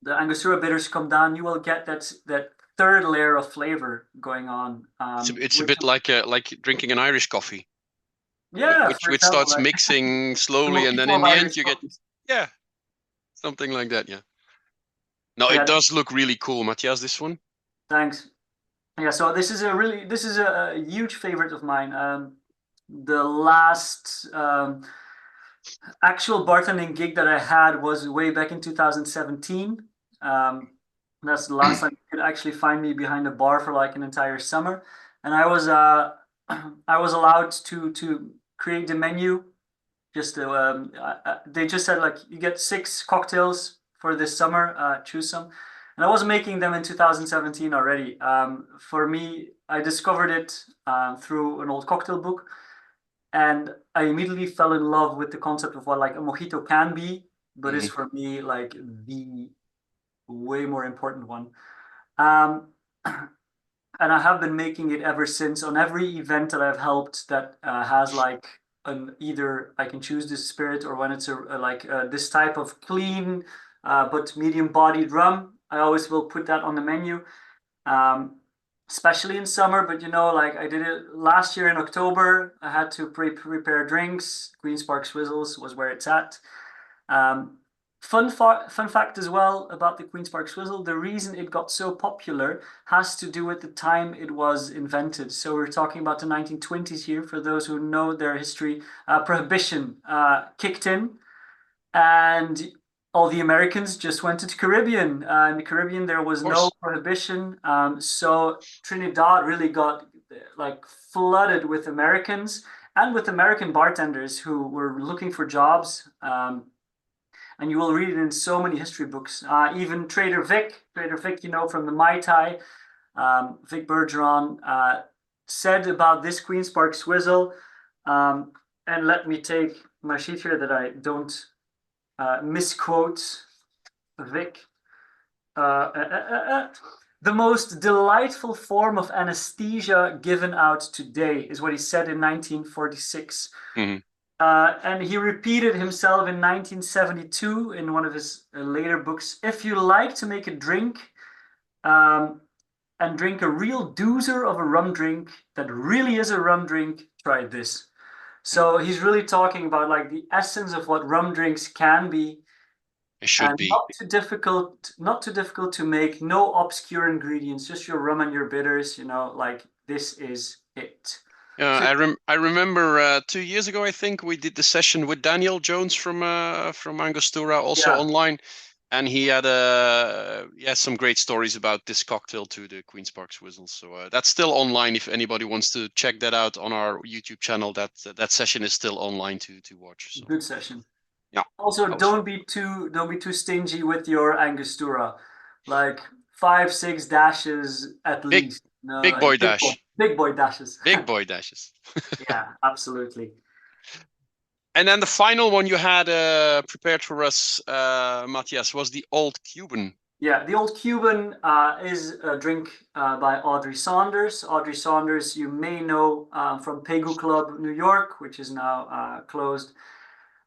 S2: Angostura bitters come down, you will get that third layer of flavor going on,
S1: It's a
S2: which
S1: bit like drinking an Irish coffee,
S2: yeah,
S1: which
S2: for
S1: which
S2: example,
S1: starts
S2: like
S1: mixing
S2: the
S1: slowly, and then
S2: mojito
S1: in
S2: of
S1: the end
S2: Irish
S1: you get,
S2: coffees.
S1: yeah, something like that. Yeah. No, it
S2: Yeah,
S1: does look really cool, Matthias. This one.
S2: thanks. Yeah, so this is a huge favorite of mine. The last actual bartending gig that I had was way back in 2017. Um, that's the last time you could actually find me behind a bar for like an entire summer, and I was I was allowed to create the menu. Just they just said like you get 6 cocktails for this summer. Choose some, and I was making them in 2017 already. For me, I discovered it through an old cocktail book, and I immediately fell in love with the concept of what like a mojito can be, but is
S1: Hmm.
S2: for me like the way more important one. Um, and I have been making it ever since on every event that I've helped that has like an either I can choose this spirit or when it's this type of clean but medium bodied rum, I always will put that on the menu. Um, Especially in summer, but you know, like I did it last year in October. I had to prepare drinks. Green Spark Swizzles was where it's at. Um, fun fact as well about the Queen's Park Swizzle, the reason it got so popular has to do with the time it was invented. So we're talking about the 1920s here, for those who know their history. Prohibition kicked in, and all the Americans just went to the Caribbean. In the Caribbean, there
S1: Of
S2: was no
S1: course.
S2: prohibition. So Trinidad really got like flooded with Americans and with American bartenders who were looking for jobs. And you will read it in so many history books. Even Trader Vic, you know, from the Mai Tai, Vic Bergeron said about this Queen's Park Swizzle. Um, and let me take my sheet here that I don't misquote Vic. The most delightful form of anesthesia given out today is what he said in 1946.
S1: Hmm.
S2: And he repeated himself in 1972 in one of his later books. If you like to make a drink um, and drink a real doozer of a rum drink that really is a rum drink, try this. So he's really talking about like the essence of what rum drinks can be,
S1: It should
S2: and
S1: be.
S2: not too difficult to make. No obscure ingredients, just your rum and your bitters. You know, like this is it.
S1: Yeah,
S2: So
S1: I remember 2 years ago, I think we did the session with Daniel Jones from Angostura, also
S2: yeah,
S1: online, and he had some great stories about this cocktail to the Queen's Park Swizzle. So that's still online if anybody wants to check that out on our YouTube channel. That session is still online to watch. So
S2: good session.
S1: yeah,
S2: Also,
S1: that was fun.
S2: don't be too stingy with your Angostura. Like 5, 6 dashes at
S1: Big
S2: least. No,
S1: big
S2: like
S1: boy dash,
S2: big boy dashes.
S1: big boy dashes.
S2: Yeah, absolutely.
S1: And then the final one you had prepared for us, Matthias, was the Old Cuban.
S2: Yeah, the Old Cuban is a drink by Audrey Saunders. Audrey Saunders, you may know from Pegu Club New York, which is now closed.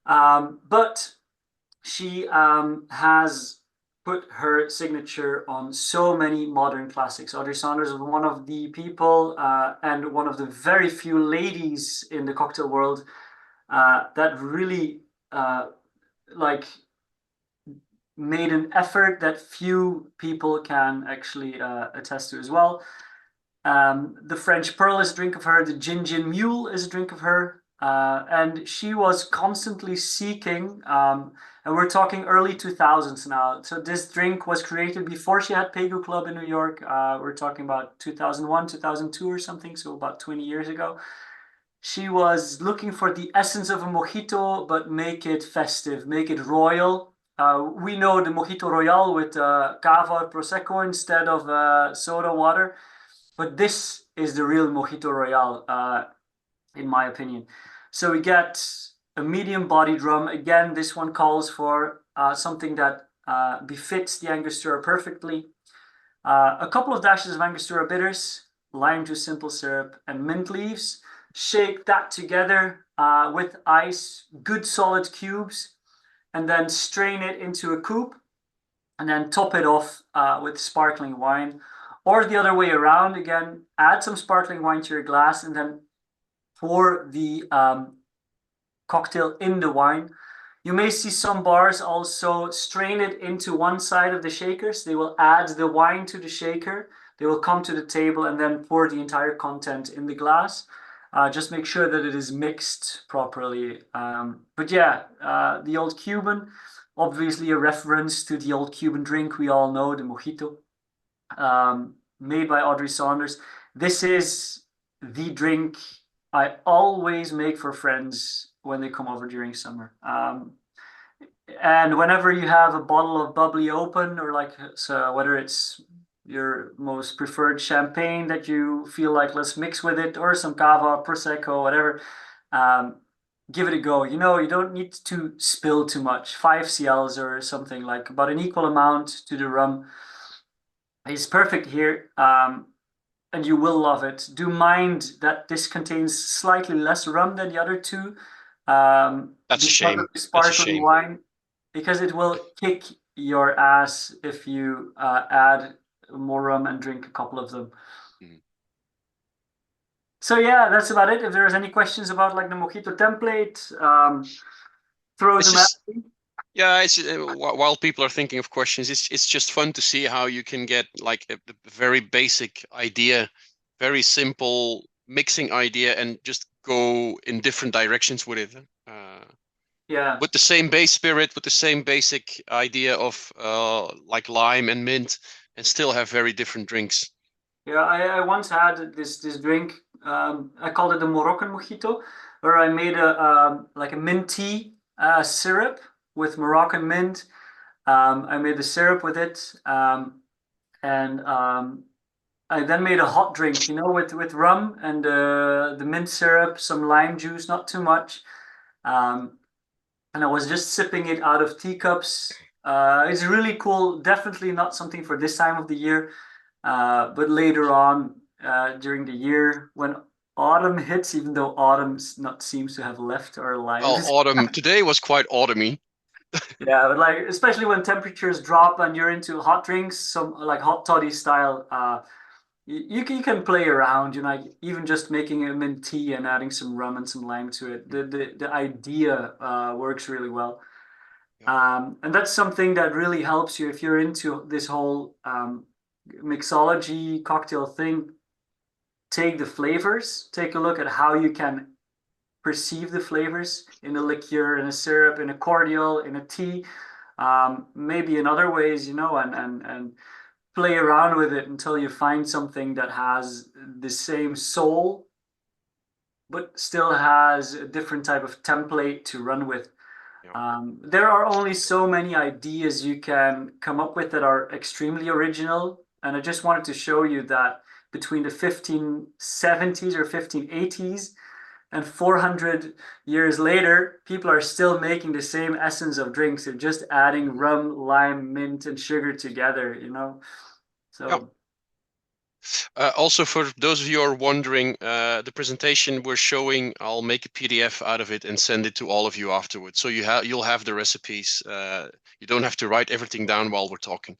S2: But she has put her signature on so many modern classics. Audrey Saunders is one of the people and one of the very few ladies in the cocktail world that really like made an effort that few people can actually attest to as well. The French Pearl is a drink of her. The Gin Gin Mule is a drink of her. And she was constantly seeking, and we're talking early 2000s now. So this drink was created before she had Pegu Club in New York. We're talking about 2001, 2002 or something, so about 20 years ago. She was looking for the essence of a mojito, but make it festive, make it royal. we know the Mojito Royale with cava or prosecco instead of soda water, but this is the real Mojito Royale, in my opinion. So we get a medium-bodied rum. Again, this one calls for something that befits the Angostura perfectly. A couple of dashes of Angostura bitters, lime juice, simple syrup, and mint leaves. Shake that together with ice, good solid cubes, and then strain it into a coupe, and then top it off with sparkling wine. Or the other way around, again, add some sparkling wine to your glass and then pour the cocktail in the wine. You may see some bars also strain it into one side of the shakers. They will add the wine to the shaker. They will come to the table and then pour the entire content in the glass. Just make sure that it is mixed properly. But yeah, the old Cuban, obviously a reference to the old Cuban drink we all know, the mojito, made by Audrey Saunders. This is the drink I always make for friends when they come over during summer. And whenever you have a bottle of bubbly open, or like, so whether it's your most preferred champagne that you feel like let's mix with it, or some cava, prosecco, whatever, give it a go. You know, you don't need to spill too much. 5 cls or something, like about an equal amount to the rum is perfect here. And you will love it. Do mind that this contains slightly less rum than the other two.
S1: That's a shame. That's a
S2: Sparkling
S1: shame.
S2: wine, because it will kick your ass if you add more rum and drink a couple of them.
S1: Mhm.
S2: So yeah, that's about it. If there's any questions about like the mojito template, throw
S1: It's
S2: them at
S1: just,
S2: me.
S1: yeah, it's while people are thinking of questions, it's just fun to see how you can get like a very basic idea, very simple mixing idea, and just go in different directions with it.
S2: Yeah.
S1: With the same base spirit, with the same basic idea of like lime and mint, and still have very different drinks.
S2: Yeah, I once had this drink. I called it the Moroccan mojito, where I made a like a mint tea syrup with Moroccan mint. I made the syrup with it, and I then made a hot drink, you know, with rum and the mint syrup, some lime juice, not too much, and I was just sipping it out of teacups. It's really cool. Definitely not something for this time of the year. But later on during the year, when autumn hits, even though autumn not seems to have left our
S1: Well,
S2: lives.
S1: autumn today was quite autumny.
S2: Yeah, but like especially when temperatures drop and you're into hot drinks, some like hot toddy style, you can play around, you know, like even just making a mint tea and adding some rum and some lime to it. The idea works really well. And that's something that really helps you if you're into this whole mixology cocktail thing. Take the flavors, take a look at how you can perceive the flavors in a liqueur, in a syrup, in a cordial, in a tea, maybe in other ways, you know, and play around with it until you find something that has the same soul, but still has a different type of template to run with. There are only so many ideas you can come up with that are extremely original. And I just wanted to show you that between the 1570s or 1580s and 400 years later, people are still making the same essence of drinks. They're just adding rum, lime, mint, and sugar together, you know? So
S1: Also, for those of you who are wondering, the presentation we're showing, I'll make a PDF out of it and send it to all of you afterwards. So you'll have the recipes. You don't have to write everything down while we're talking.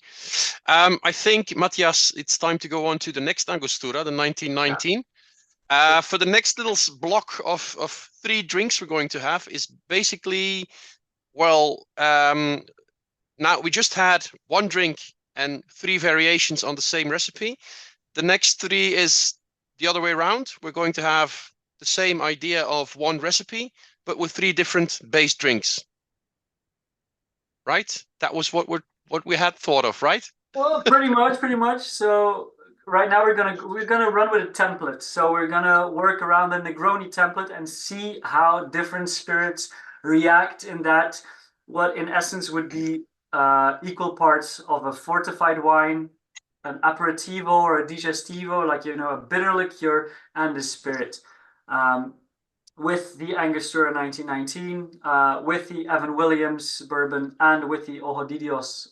S1: I think, Matthias, it's time to go on to the next Angostura, the 1919. For the next little block of 3 drinks we're going to have is basically, well, now we just had 1 drink and 3 variations on the same recipe. The next 3 is the other way around. We're going to have the same idea of 1 recipe, but with 3 different base drinks. Right? That was what we had thought of, right?
S2: well, pretty much. So right now we're gonna run with a template. So we're gonna work around the Negroni template and see how different spirits react in that what in essence would be equal parts of a fortified wine, an aperitivo or a digestivo, like, you know, a bitter liqueur and a spirit. With the Angostura 1919, with the Evan Williams bourbon, and with the Ojo de Dios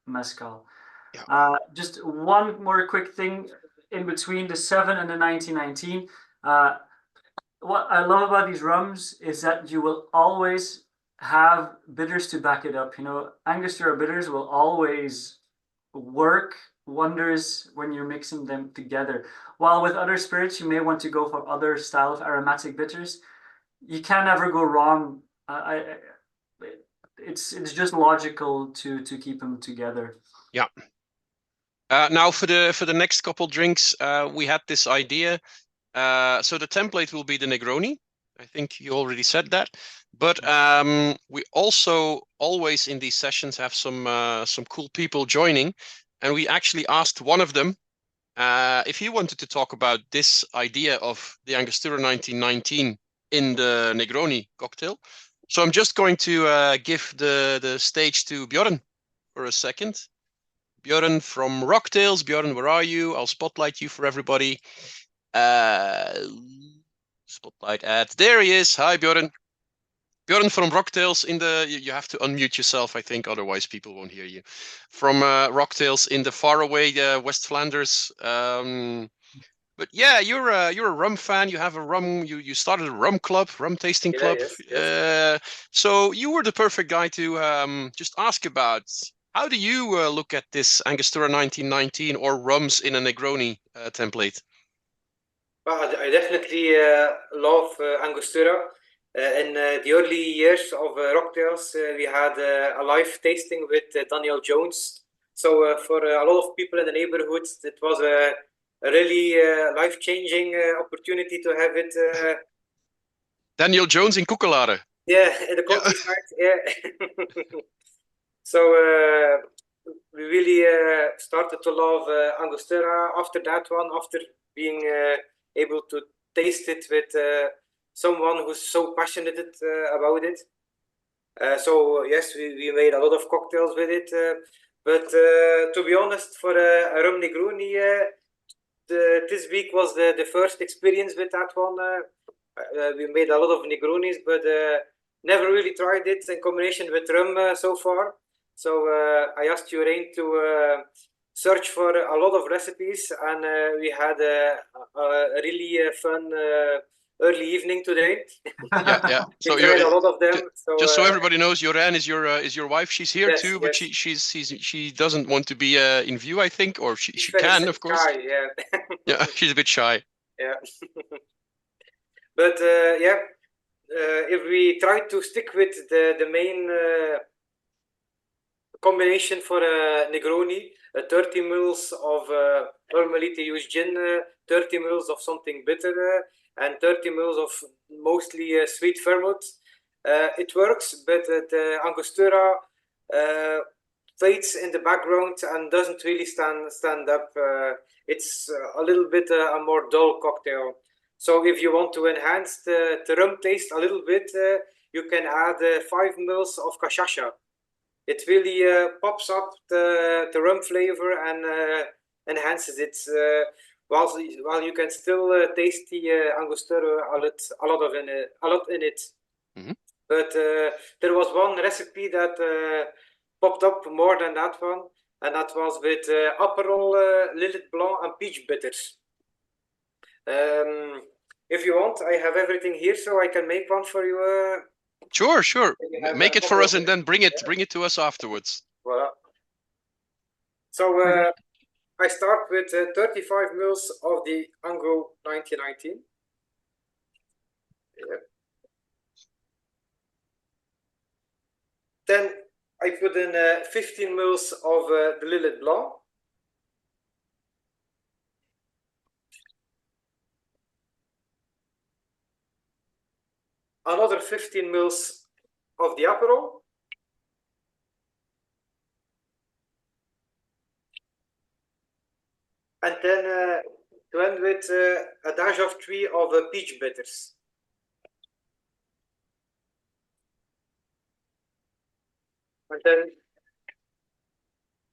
S2: mezcal.
S1: Yeah.
S2: Just one more quick thing in between the 7 and the 1919. What I love about these rums is that you will always have bitters to back it up. You know, Angostura bitters will always work wonders when you're mixing them together. While with other spirits, you may want to go for other style of aromatic bitters. You can never go wrong. It's just logical to keep them together.
S1: Yeah. Now for the next couple drinks, we had this idea. So the template will be the Negroni. I think you already said that. But we also always in these sessions have some cool people joining, and we actually asked one of them if he wanted to talk about this idea of the Angostura 1919 in the Negroni cocktail. So I'm just going to give the stage to Bjorn for a second. Bjorn from Rocktails. Bjorn, where are you? I'll spotlight you for everybody. Spotlight ad. There he is. Hi, Bjorn. Bjorn from Rocktails in the. You have to unmute yourself, I think, otherwise people won't hear you. From Rocktails in the faraway West Flanders. But yeah, you're a rum fan. You have a rum. You started a rum club, rum tasting club.
S3: Yes.
S1: So you were the perfect guy to just ask about. How do you look at this Angostura 1919 or rums in a Negroni template?
S3: Well, I definitely love Angostura. In the early years of Rocktails, we had a live tasting with Daniel Jones. So for a lot of people in the neighborhood, it was a really life-changing opportunity to have it.
S1: Daniel Jones in Koekelaren.
S3: Yeah, in the countryside. Yeah. So we really started to love Angostura after that one, after being able to taste it with someone who's so passionate about it. So yes, we made a lot of cocktails with it. But to be honest, for a rum Negroni, this week was the first experience with that one. We made a lot of Negronis, but never really tried it in combination with rum so far. So I asked Urain to search for a lot of recipes, and we had a really fun early evening today.
S1: Yeah.
S3: So we tried a lot of them.
S1: Just so everybody knows, Joran is your wife. She's here
S3: yes,
S1: too, but
S3: yes.
S1: she doesn't want to be in view, I think, or she can, of course.
S3: Shy, yeah.
S1: Yeah, she's a bit shy.
S3: Yeah. But yeah, if we try to stick with the main combination for a Negroni, 30 mils of normally to use gin, 30 mils of something bitter, and 30 mils of mostly sweet vermouth. It works, but the Angostura fades in the background and doesn't really stand up. It's a little bit a more dull cocktail. So if you want to enhance the rum taste a little bit, you can add 5 mils of cachaça. It really pops up the rum flavor and enhances it, while you can still taste the Angostura a lot in it.
S1: Mm-hmm.
S3: But there was one recipe that popped up more than that one, and that was with Aperol, Lillet Blanc, and peach bitters. If you want, I have everything here, so I can make one for you.
S1: Sure. Make it for us and then bring it to us afterwards.
S3: Voilà. So I start with 35 mils of the Anglo 1919. Yeah. Then I put in 15 mils of the Lillet Blanc. Another 15 mils of the Aperol. And then to end with a dash of 3 of peach bitters. And then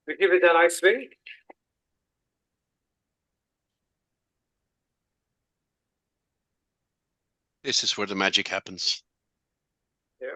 S3: we give it a nice swing.
S1: This is where the magic happens.
S3: Yeah.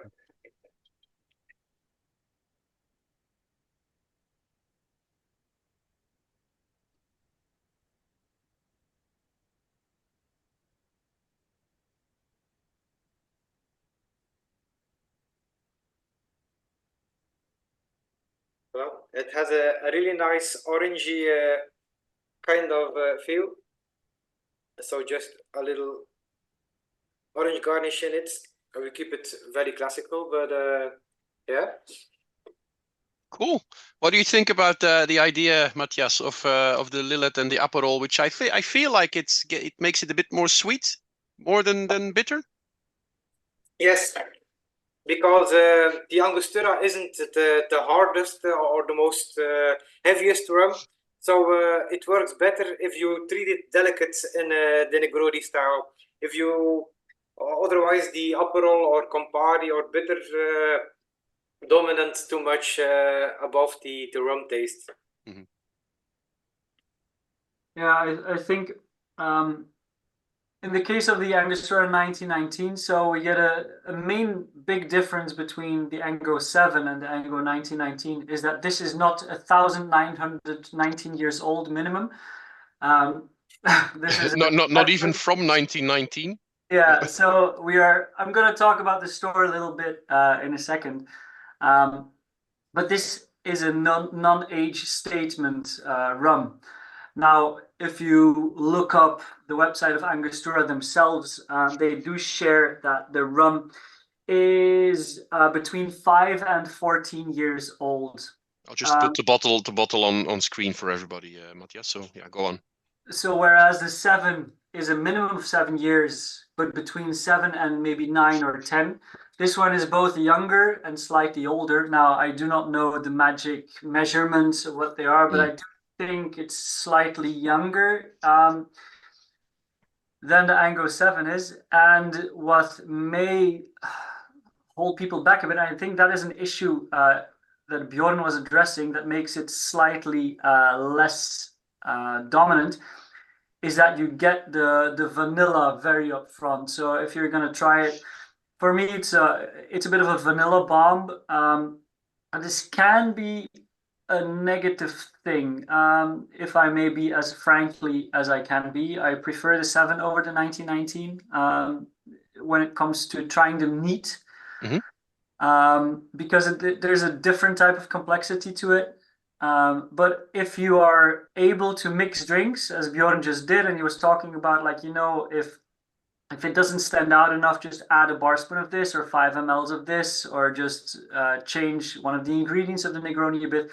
S3: Well, it has a really nice orangey kind of feel. So just a little orange garnish in it. We keep it very classical, but yeah.
S1: Cool. What do you think about the idea, Matthias, of the Lillet and the Aperol, which I feel like it makes it a bit more sweet, more than bitter?
S3: Yes, because the Angostura isn't the hardest or the most heaviest rum. So it works better if you treat it delicate in the Negroni style. If you otherwise the Aperol or Campari or bitter dominant too much above the rum taste.
S1: Mm-hmm.
S2: Yeah, I think in the case of the Angostura 1919, so we get a main big difference between the Ango 7 and the Ango 1919 is that this is not 1,919 years old minimum. This is
S1: not even from 1919.
S2: Yeah, so I'm going to talk about the store a little bit in a second. But this is a non-age statement rum. Now, if you look up the website of Angostura themselves, they do share that the rum is between 5 and 14 years old.
S1: I'll just put the bottle on screen for everybody, Matthias. So yeah, go on.
S2: So whereas the 7 is a minimum of 7 years, but between 7 and maybe 9 or 10, this one is both younger and slightly older. Now, I do not know the magic measurements of what they are, but I do think it's slightly younger than the Ango 7 is. And what may hold people back a bit, I think that is an issue that Bjorn was addressing that makes it slightly less dominant, is that you get the vanilla very upfront. So if you're going to try it, for me, it's a bit of a vanilla bomb. And this can be a negative thing. If I may be as frankly as I can be, I prefer the 7 over the 1919 when it comes to trying them neat. Because there's a different type of complexity to it. But if you are able to mix drinks, as Bjorn just did, and he was talking about, like, you know, if it doesn't stand out enough, just add a bar spoon of this or 5 mLs of this, or just change one of the ingredients of the Negroni a bit,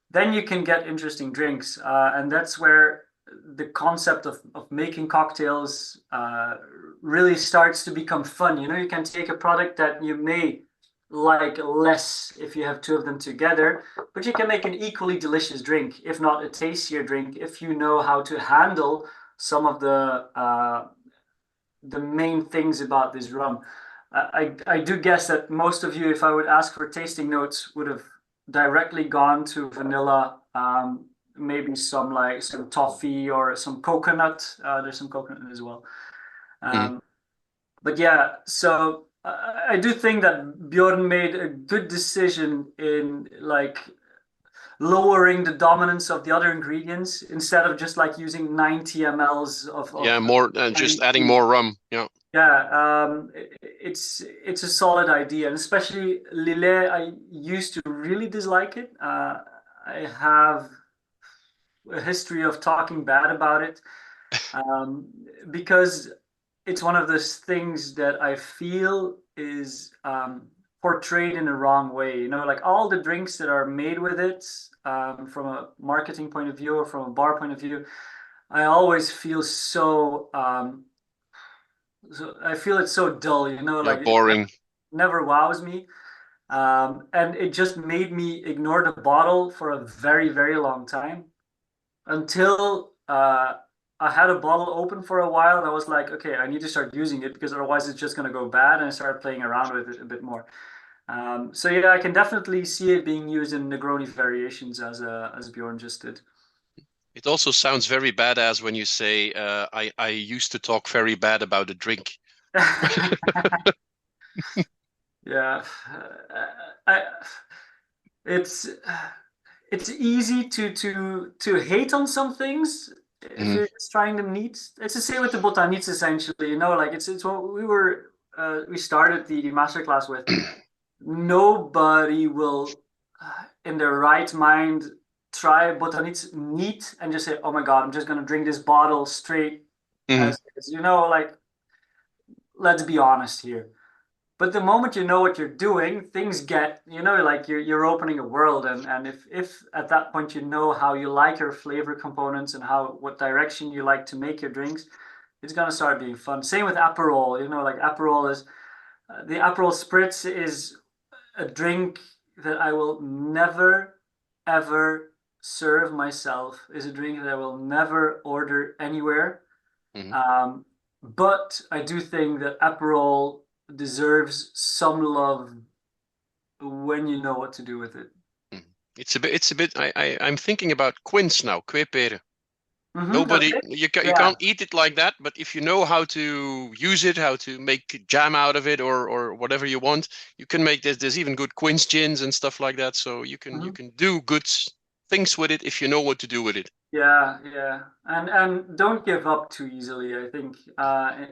S2: then you can get interesting drinks. And that's where the concept of making cocktails really starts to become fun. You know, you can take a product that you may like less if you have 2 of them together, but you can make an equally delicious drink, if not a tastier drink, if you know how to handle some of the main things about this rum. I do guess that most of you, if I would ask for tasting notes, would have directly gone to vanilla, maybe some toffee or some coconut. There's some coconut as well. But yeah, so I do think that Bjorn made a good decision in like lowering the dominance of the other ingredients instead of just like using 90 mLs of
S1: more just adding more rum.
S2: It's a solid idea, and especially Lillet, I used to really dislike it. I have a history of talking bad about it because it's one of those things that I feel is portrayed in the wrong way. You know, like all the drinks that are made with it, from a marketing point of view or from a bar point of view, I always feel so I feel it's so dull, you know, like
S1: boring.
S2: It never wows me. And it just made me ignore the bottle for a very, very long time until I had a bottle open for a while, and I was like, okay, I need to start using it because otherwise it's just going to go bad. And I started playing around with it a bit more. So yeah, I can definitely see it being used in Negroni variations as Bjorn just did.
S1: It also sounds very badass when you say, I used to talk very bad about a drink.
S2: Yeah, I, it's easy to hate on some things if you're just trying them neat. It's the same with the botaniques essentially, you know, like it's what we started the masterclass with. Nobody will in their right mind try botaniques neat and just say, oh my God, I'm just gonna drink this bottle straight as you know, like let's be honest here. But the moment you know what you're doing, things get, you know, like you're opening a world, and if at that point you know how you like your flavor components and what direction you like to make your drinks, it's gonna start being fun. Same with Aperol, you know, like Aperol is the Aperol Spritz is a drink that I will never ever serve myself. Is a drink that I will never order anywhere. But I do think that Aperol deserves some love when you know what to do with it.
S1: It's a bit. I'm thinking about quince now. Kveipere. Nobody, you can't eat it like that. But if you know how to use it, how to make jam out of it, or whatever you want, you can make this. There's even good quince gins and stuff like that. So you can do good things with it if you know what to do with it.
S2: Yeah, yeah, and don't give up too easily. I think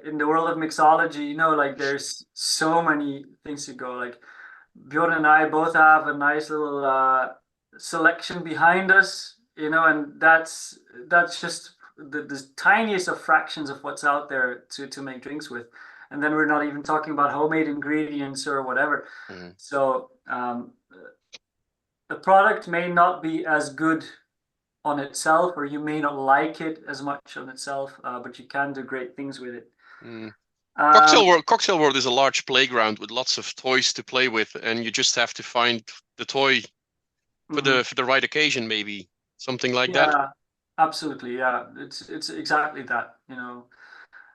S2: in the world of mixology, you know, like there's so many things to go. Like Bjorn and I both have a nice little selection behind us, you know, and that's just the tiniest of fractions of what's out there to make drinks with, and then we're not even talking about homemade ingredients or whatever. So the product may not be as good on itself, or you may not like it as much on itself, but you can do great things with it.
S1: Cocktail World is a large playground with lots of toys to play with, and you just have to find the toy for the right occasion, maybe something like that.
S2: Yeah, absolutely. Yeah, it's exactly that, you know.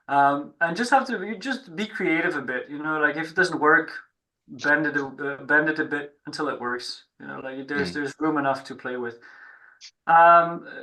S2: And you just be creative a bit, you know, like if it doesn't work, bend it a bit until it works. You know, like there's room enough to play with.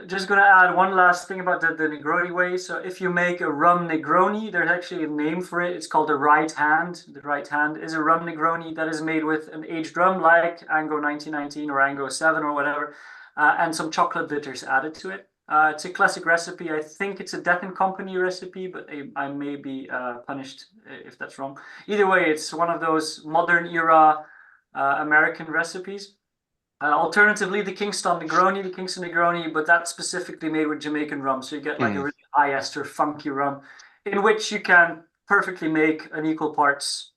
S2: Just gonna add one last thing about the Negroni way. So if you make a rum Negroni, there's actually a name for it. It's called the right hand. The right hand is a rum Negroni that is made with an aged rum like Ango 1919 or Ango 7 or whatever, and some chocolate bitters added to it. It's a classic recipe. I think it's a Death and Company recipe, but I may be punished if that's wrong. Either way, it's one of those modern era American recipes. Alternatively, the Kingston Negroni, but that's specifically made with Jamaican rum. So you get like a really high ester, funky rum, in which you can perfectly make an equal parts.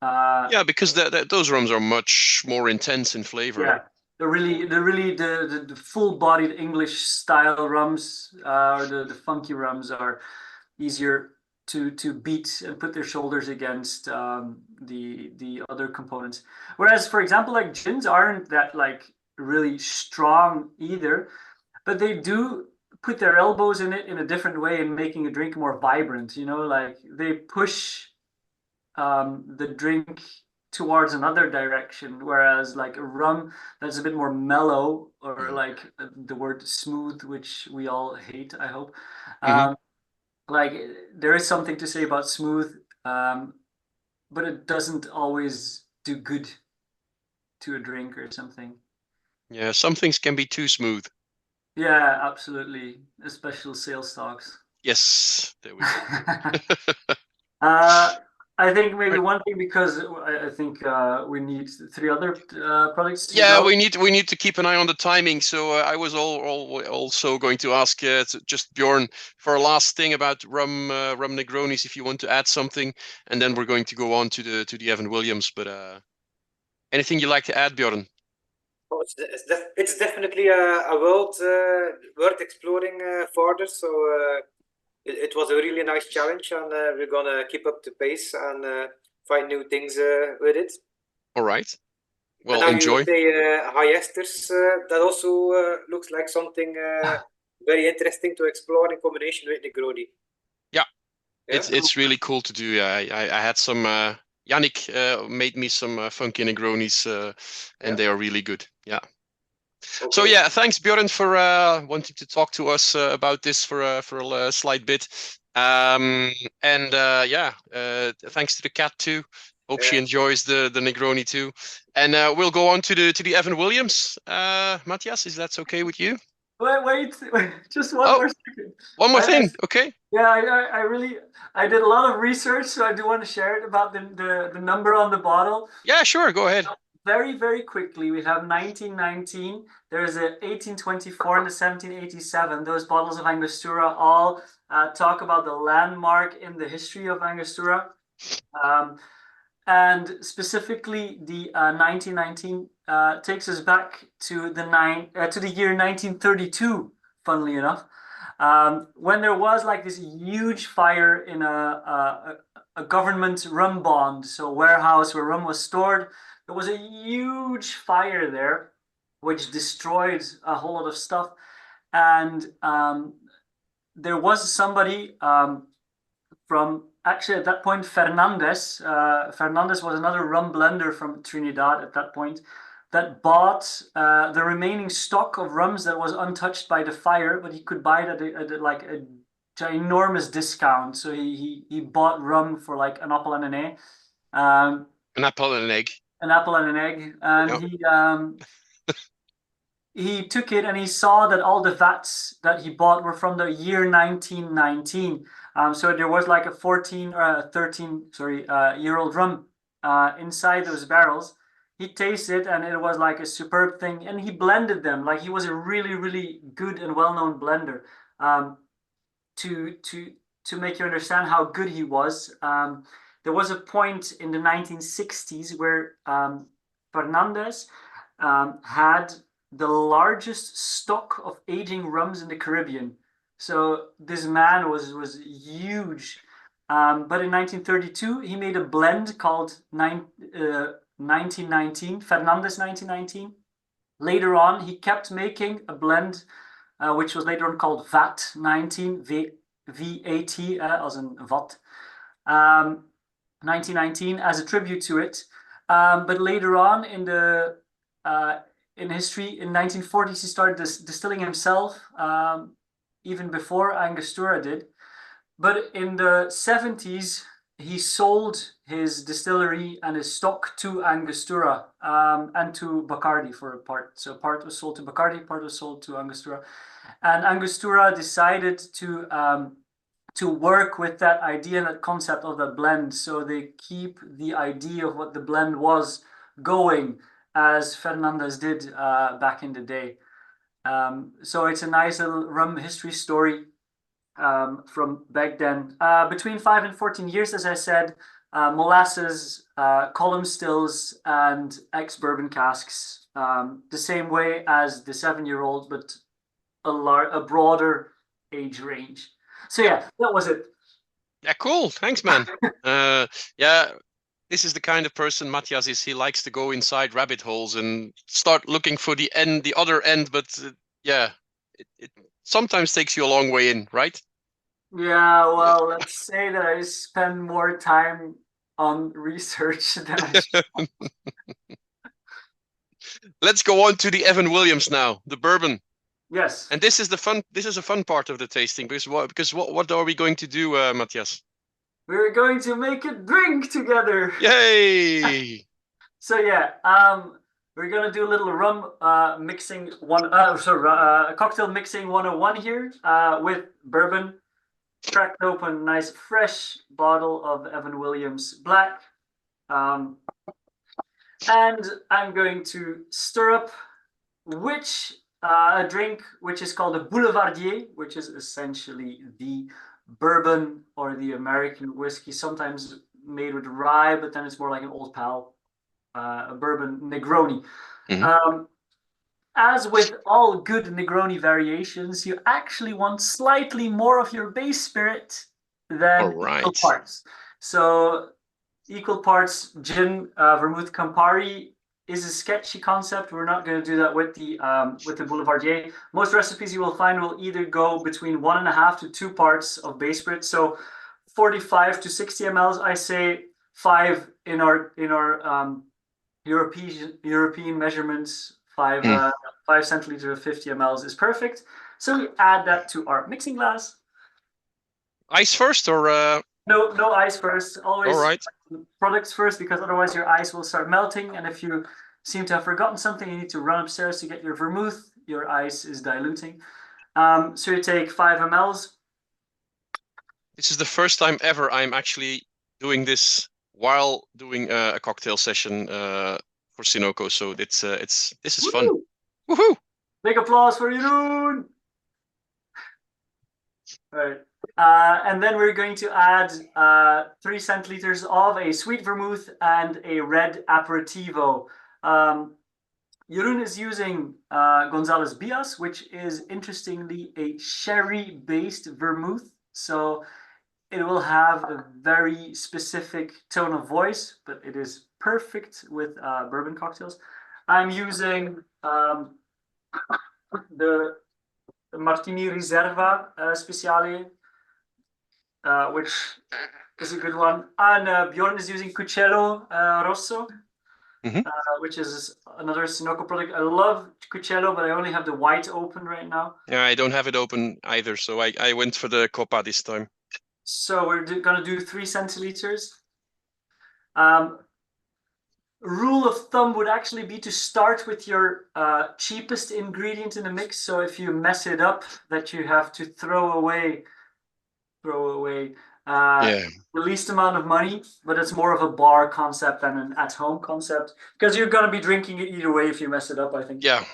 S1: Yeah, because those rums are much more intense in flavor.
S2: Yeah, the full-bodied English style rums, or the funky rums, are easier to beat and put their shoulders against the other components. Whereas, for example, like gins aren't that like really strong either, but they do put their elbows in it in a different way and making a drink more vibrant. You know, like they push the drink towards another direction, whereas like a rum that's a bit more mellow, or like the word smooth, which we all hate, I hope. Like there is something to say about smooth, but it doesn't always do good to a drink or something.
S1: Yeah, some things can be too smooth.
S2: Yeah, absolutely. Especially sales talks.
S1: Yes, there we go.
S2: I think maybe one thing, because I think we need 3 other products.
S1: Yeah, we need to keep an eye on the timing. So I was also going to ask just Bjorn for a last thing about rum Negronis, if you want to add something, and then we're going to go on to the Evan Williams. But anything you like to add, Bjorn?
S3: Oh, it's definitely a world worth exploring further. So it was a really nice challenge, and we're gonna keep up the pace and find new things with it.
S1: All right. Well,
S3: and
S1: enjoy.
S3: You say high esters. That also looks like something very interesting to explore in combination with Negroni.
S1: Yeah, it's really cool to do. I had some Yannick made me some funky Negronis, and they are really good. Yeah.
S3: Okay.
S1: So yeah, thanks Björn for wanting to talk to us about this for a slight bit. And thanks to the cat too. Hope she enjoys the Negroni too. And we'll go on to the Evan Williams. Matthias, is that okay with you?
S2: Wait, just one more second.
S1: One more thing, okay?
S2: Yeah, I did a lot of research, so I do want to share it about the number on the bottle.
S1: Yeah, sure, go ahead.
S2: Very, very quickly, we have 1919, there's a 1824 and a 1787. Those bottles of Angostura all talk about the landmark in the history of Angostura. And specifically, the 1919 takes us back to the year 1932, funnily enough, when there was like this huge fire in a government rum bond, so warehouse where rum was stored. There was a huge fire there, which destroyed a whole lot of stuff. And there was somebody from, actually at that point, Fernandez. Fernandez was another rum blender from Trinidad at that point that bought the remaining stock of rums that was untouched by the fire, but he could buy it at like a ginormous discount. So he bought rum for like an apple and an egg.
S1: An apple and an egg.
S2: An apple and an egg, and he took it and he saw that all the vats that he bought were from the year 1919. So there was like a 14 or a 13 year old rum inside those barrels. He tasted and it was like a superb thing, and he blended them like he was a really, really good and well-known blender. To make you understand how good he was, there was a point in the 1960s where Fernandez had the largest stock of aging rums in the Caribbean. So this man was huge. But in 1932, he made a blend called 1919, Fernandez 1919. Later on, he kept making a blend, which was later on called VAT 19, V-A-T, as in VAT. 1919 as a tribute to it, but later on in history, in 1940s, he started distilling himself, even before Angostura did. But in the 70s, he sold his distillery and his stock to Angostura and to Bacardi for a part. So part was sold to Bacardi, part was sold to Angostura, and Angostura decided to work with that idea and that concept of the blend. So they keep the idea of what the blend was going, as Fernandez did back in the day. So it's a nice little rum history story from back then. Between 5 and 14 years, as I said, molasses, column stills, and ex-bourbon casks, the same way as the 7-year-old, but a broader age range. So yeah, that was it.
S1: Yeah, cool. Thanks, man. Yeah, this is the kind of person Matthias is. He likes to go inside rabbit holes and start looking for the other end. But yeah, it sometimes takes you a long way in, right?
S2: Yeah, well, let's say that I spend more time on research than I should.
S1: Let's go on to the Evan Williams now, the bourbon.
S2: Yes.
S1: And this is a fun part of the tasting, because what are we going to do, Matthias?
S2: We're going to make a drink together.
S1: Yay!
S2: So yeah, we're gonna do a little rum mixing cocktail mixing 101 here with bourbon. Cracked open, nice fresh bottle of Evan Williams Black. And I'm going to stir up a drink which is called a boulevardier, which is essentially the bourbon or the American whiskey, sometimes made with rye, but then it's more like an old pal, a bourbon Negroni. Mm-hmm. As with all good Negroni variations, you actually want slightly more of your base spirit than equal parts. So equal parts gin, vermouth, Campari is a sketchy concept. We're not going to do that with the Boulevardier. Most recipes you will find will either go between 1.5 to 2 parts of base spirit. So 45 to 60 mLs, I say 5 in our European measurements. 5 centiliters of 50 ml is perfect. So we add that to our mixing glass.
S1: Ice first, or
S2: No ice first. Always
S1: all right.
S2: products first, because otherwise your ice will start melting. And if you seem to have forgotten something, you need to run upstairs to get your vermouth. Your ice is diluting. So you take 5 ml.
S1: This is the first time ever I'm actually doing this while doing a cocktail session for Cinoco. So this is fun. Woohoo!
S2: Big applause for Jeroen. All right. And then we're going to add 3 centiliters of a sweet vermouth and a red aperitivo. Jeroen is using González Bias, which is interestingly a sherry-based vermouth. So it will have a very specific tone of voice, but it is perfect with bourbon cocktails. I'm using the Martini Riserva Speciale, which is a good one. And Bjorn is using Cuccello Rosso, which is another Cinoco product. I love Cuccello, but I only have the white open right now.
S1: Yeah, I don't have it open either, so I went for the Copa this time.
S2: So we're gonna do 3 centiliters. Rule of thumb would actually be to start with your cheapest ingredient in the mix. So if you mess it up, that you have to throw away the least amount of money, but it's more of a bar concept than an at-home concept, because you're gonna be drinking it either way if you mess it up, I think.
S1: Yeah.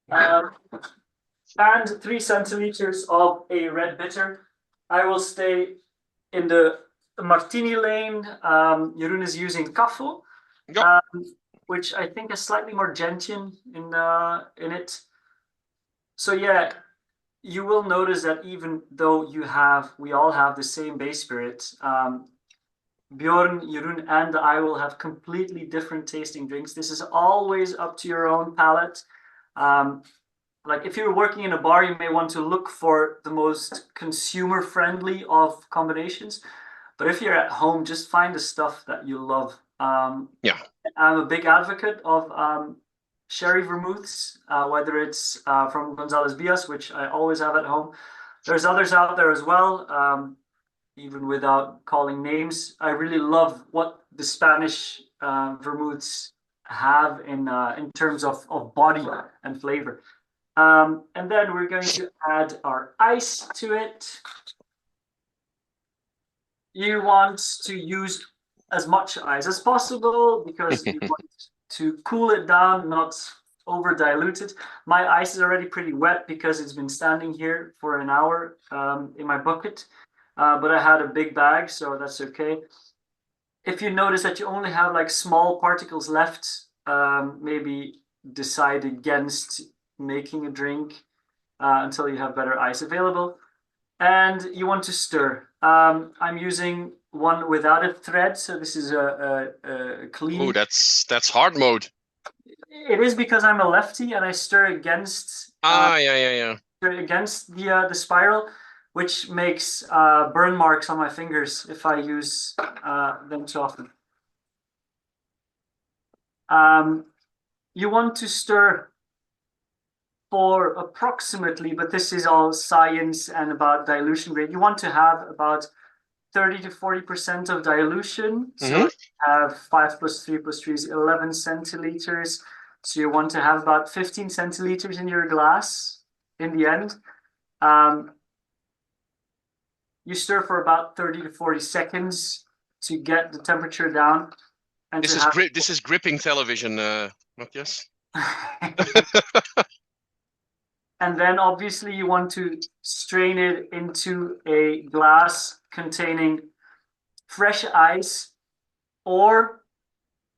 S2: And 3 centiliters of a red bitter. I will stay in the Martini lane. Jeroen is using Caffo, which I think is slightly more gentian in it. So yeah, you will notice that even though we all have the same base spirit, Bjorn, Jeroen, and I will have completely different tasting drinks. This is always up to your own palate. Like if you're working in a bar, you may want to look for the most consumer-friendly of combinations. But if you're at home, just find the stuff that you love.
S1: Yeah.
S2: I'm a big advocate of sherry vermouths, whether it's from González Bias, which I always have at home. There's others out there as well, even without calling names. I really love what the Spanish vermouths have in terms of body and flavor. And then we're going to add our ice to it. You want to use as much ice as possible because you want to cool it down, not over dilute it. My ice is already pretty wet because it's been standing here for an hour in my bucket, but I had a big bag, so that's okay. If you notice that you only have like small particles left, maybe decide against making a drink until you have better ice available. And you want to stir. I'm using one without a thread, so this is a clean.
S1: Oh, that's hard mode.
S2: It is because I'm a lefty and I stir against.
S1: Yeah.
S2: Stir against the spiral, which makes burn marks on my fingers if I use them too often. You want to stir for approximately, but this is all science and about dilution rate. You want to have about 30 to 40% of dilution. So you have 5 plus 3 plus 3 is 11 centiliters. So you want to have about 15 centiliters in your glass in the end. You stir for about 30 to 40 seconds to get the temperature down. And
S1: this is gripping television, Matthias.
S2: And then obviously you want to strain it into a glass containing fresh ice, or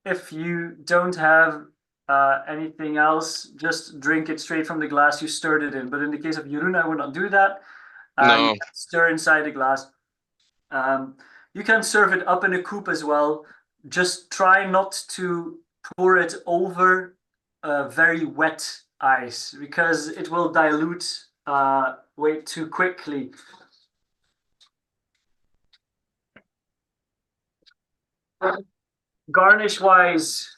S2: if you don't have anything else, just drink it straight from the glass you stirred it in. But in the case of Jeroen, I would not do that.
S1: No.
S2: You can stir inside the glass. You can serve it up in a coupe as well. Just try not to pour it over very wet ice because it will dilute way too quickly. Garnish wise,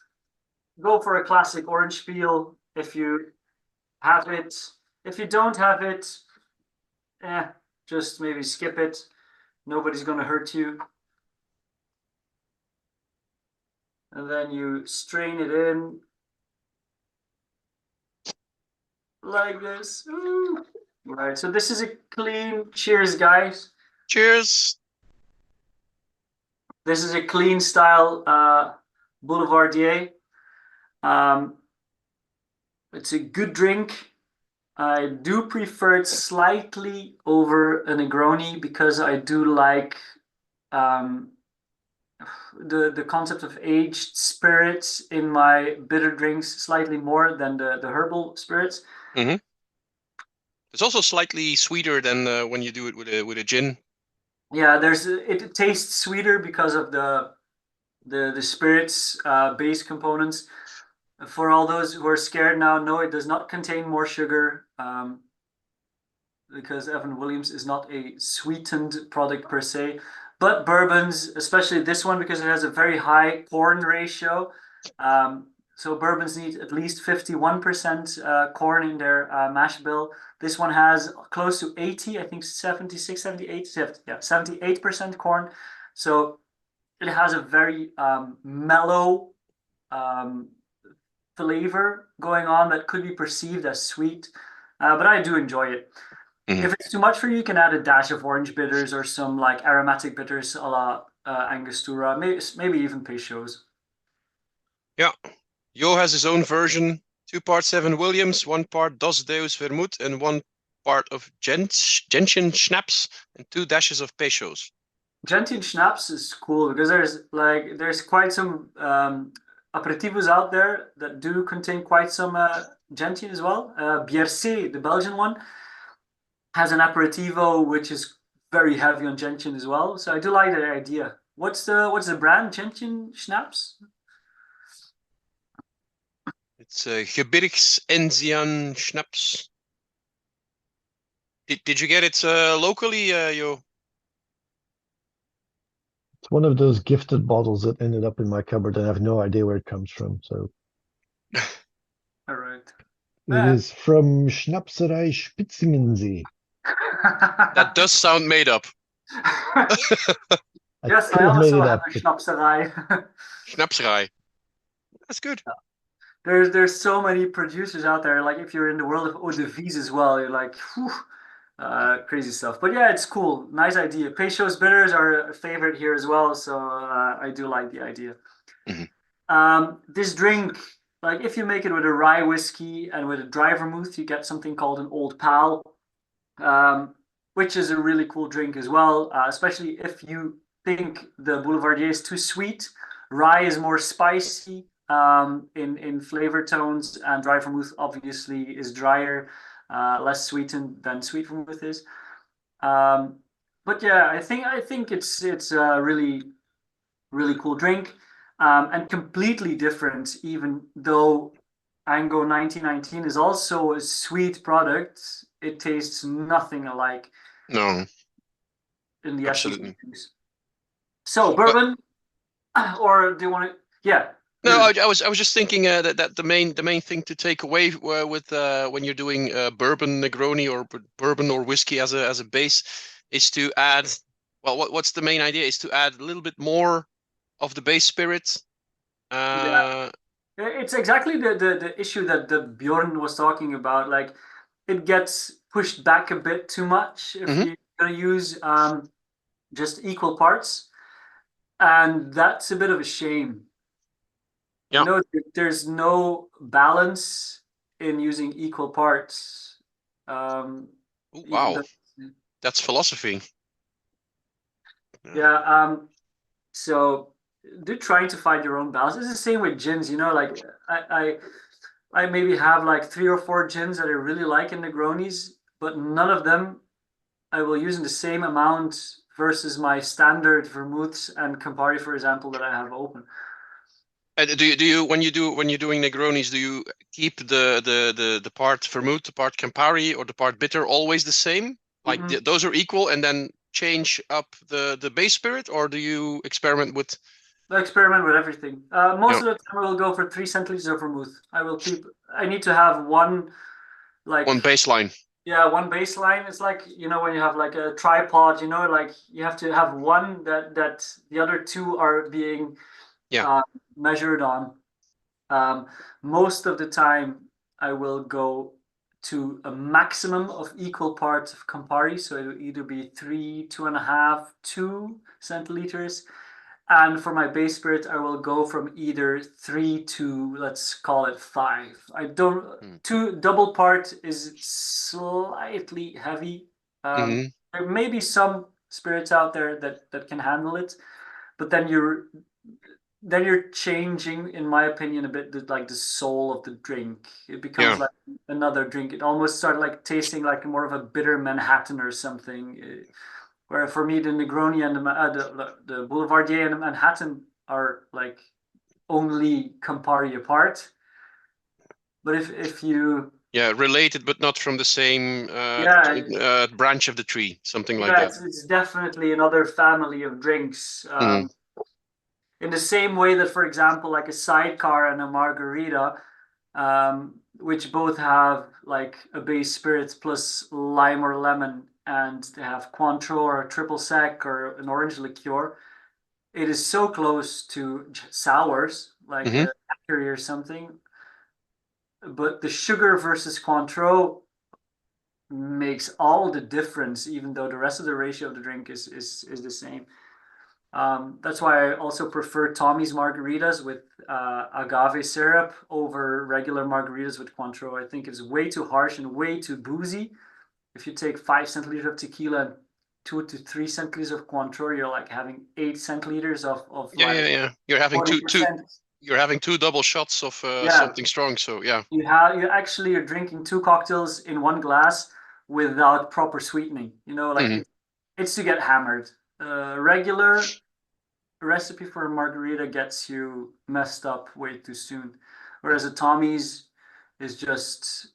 S2: go for a classic orange peel if you have it. If you don't have it, just maybe skip it. Nobody's going to hurt you. And then you strain it in like this. Ooh. Right, so this is a clean, cheers guys.
S1: Cheers.
S2: This is a clean style Boulevardier. It's a good drink. I do prefer it slightly over a Negroni because I do like the concept of aged spirits in my bitter drinks slightly more than the herbal spirits.
S1: Mm-hmm. It's also slightly sweeter than when you do it with a gin.
S2: Yeah, it tastes sweeter because of the spirits base components. For all those who are scared now, no, it does not contain more sugar because Evan Williams is not a sweetened product per se. But bourbons, especially this one, because it has a very high corn ratio. So bourbons need at least 51% corn in their mash bill. This one has close to 80, I think 76, 78, 78% corn. So it has a very mellow flavor going on that could be perceived as sweet, but I do enjoy it. If it's too much for you, you can add a dash of orange bitters or some like aromatic bitters a la Angostura, maybe even Peychaud's.
S1: Yeah. Jo has his own version, 2 parts Evan Williams, 1 part Dos Deus Vermouth, and 1 part of gentian schnapps, and 2 dashes of Peychaud's.
S2: Gentian schnapps is cool because there's quite some aperitivos out there that do contain quite some gentian as well. Biercé, the Belgian one, has an aperitivo which is very heavy on gentian as well. So I do like that idea. What's the brand? Gentian schnapps?
S1: It's Gebirgsenzian Schnapps. Did you get it locally, Jo?
S4: It's one of those gifted bottles that ended up in my cupboard, and I have no idea where it comes from. So,
S2: all right.
S4: It is from Schnapserei Spitzingensee.
S1: That does sound made up.
S2: Yes, I also have a Schnapserei.
S1: Schnapserei. That's good.
S2: There's so many producers out there. Like if you're in the world of eau de vie as well, you're like, whew, crazy stuff. But yeah, it's cool. Nice idea. Peychaud's bitters are a favorite here as well, so I do like the idea. This drink, like if you make it with a rye whiskey and with a dry vermouth, you get something called an Old Pal, which is a really cool drink as well, especially if you think the Boulevardier is too sweet. Rye is more spicy in flavor tones, and dry vermouth obviously is drier, less sweetened than sweet vermouth is. But yeah, I think it's a really cool drink, and completely different. Even though Ango 1919 is also a sweet product, it tastes nothing alike.
S1: No.
S2: In the
S1: Absolutely.
S2: So bourbon, or do you want to? Yeah.
S1: No, I was just thinking that the main thing to take away with when you're doing bourbon Negroni or bourbon or whiskey as a base is to add, well, what's the main idea is to add a little bit more of the base spirit.
S2: Yeah. It's exactly the issue that Bjorn was talking about. Like it gets pushed back a bit too much if you're gonna use just equal parts, and that's a bit of a shame.
S1: Yeah.
S2: You know, there's no balance in using equal parts.
S1: Wow, that's philosophy.
S2: Yeah. So do trying to find your own balance. It's the same with gins. You know, like I maybe have like 3 or 4 gins that I really like in Negronis, but none of them I will use in the same amount versus my standard vermouths and Campari, for example, that I have open.
S1: Do you when you're doing Negronis, do you keep the part vermouth, the part Campari, or the part bitter always the same? Like those are equal, and then change up the base spirit, or do you experiment with
S2: I experiment with everything. Most
S1: Yeah.
S2: of the time, I will go for 3 centiliters of vermouth. I need to have one, like,
S1: One baseline.
S2: yeah, one baseline. It's like, you know, when you have like a tripod, you know, like you have to have one that the other two are being
S1: Yeah.
S2: measured on. Most of the time, I will go to a maximum of equal parts of Campari. So it will either be 3, 2.5, 2 centiliters. And for my base spirit, I will go from either 3 to, let's call it 5. I don't, two double part is slightly heavy.
S1: Mhm.
S2: There may be some spirits out there that can handle it, but then you're changing, in my opinion, a bit like the soul of the drink. It becomes
S1: Yeah.
S2: like another drink. It almost started like tasting like more of a bitter Manhattan or something. Where for me, the Negroni and the Boulevardier and the Manhattan are like only Campari apart. But if you
S1: Yeah, related but not from the same
S2: yeah
S1: branch of the tree, something like
S2: yeah
S1: that.
S2: it's definitely another family of drinks.
S1: Mhm.
S2: In the same way that, for example, like a sidecar and a margarita, which both have like a base spirits plus lime or lemon, and they have Cointreau or a triple sec or an orange liqueur. It is so close to sours, like
S1: Mhm.
S2: a daiquiri or something. But the sugar versus Cointreau makes all the difference, even though the rest of the ratio of the drink is the same. That's why I also prefer Tommy's margaritas with agave syrup over regular margaritas with Cointreau. I think it's way too harsh and way too boozy. If you take 5 centiliters of tequila and 2 to 3 centiliters of Cointreau, you're like having 8 centiliters of
S1: Yeah,
S2: like
S1: yeah. You're having
S2: 40%.
S1: you're having two double shots of
S2: Yeah,
S1: something strong. So yeah.
S2: you actually are drinking 2 cocktails in one glass without proper sweetening. You know, like
S1: Mhm.
S2: it's to get hammered. Regular recipe for a margarita gets you messed up way too soon, whereas a Tommy's is just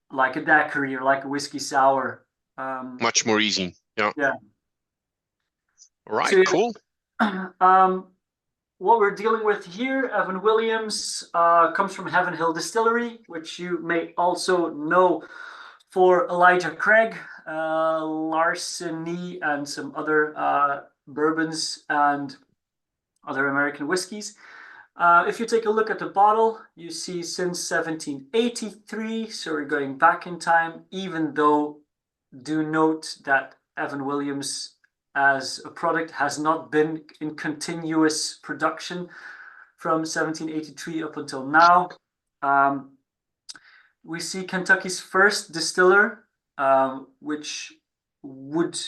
S2: like a daiquiri or like a whiskey sour.
S1: Much more easy. Yeah.
S2: Yeah.
S1: All right.
S2: So
S1: Cool.
S2: what we're dealing with here, Evan Williams, comes from Heaven Hill Distillery, which you may also know for Elijah Craig, Larceny, and some other bourbons and other American whiskeys. If you take a look at the bottle, you see since 1783, so we're going back in time, even though do note that Evan Williams as a product has not been in continuous production from 1783 up until now. We see Kentucky's first distiller, which would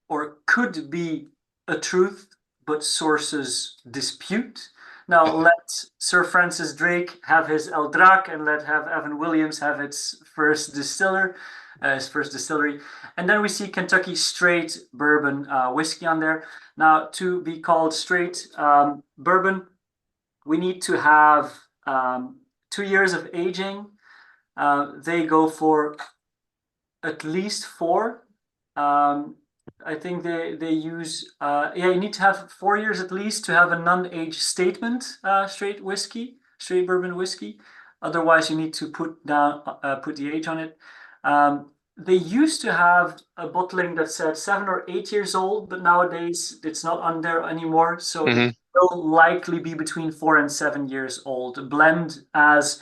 S2: or could be a truth, but sources dispute. Now let Sir Francis Drake have his El Drac, and let have Evan Williams have its first distiller, his first distillery. And then we see Kentucky straight bourbon whiskey on there. Now, to be called straight bourbon, we need to have 2 years of aging. They go for at least 4. I think they use you need to have 4 years at least to have a non-age statement straight bourbon whiskey. Otherwise, you need to put the age on it. They used to have a bottling that said 7 or 8 years old, but nowadays it's not on there anymore. So it will likely be between 4 and 7 years old. A blend as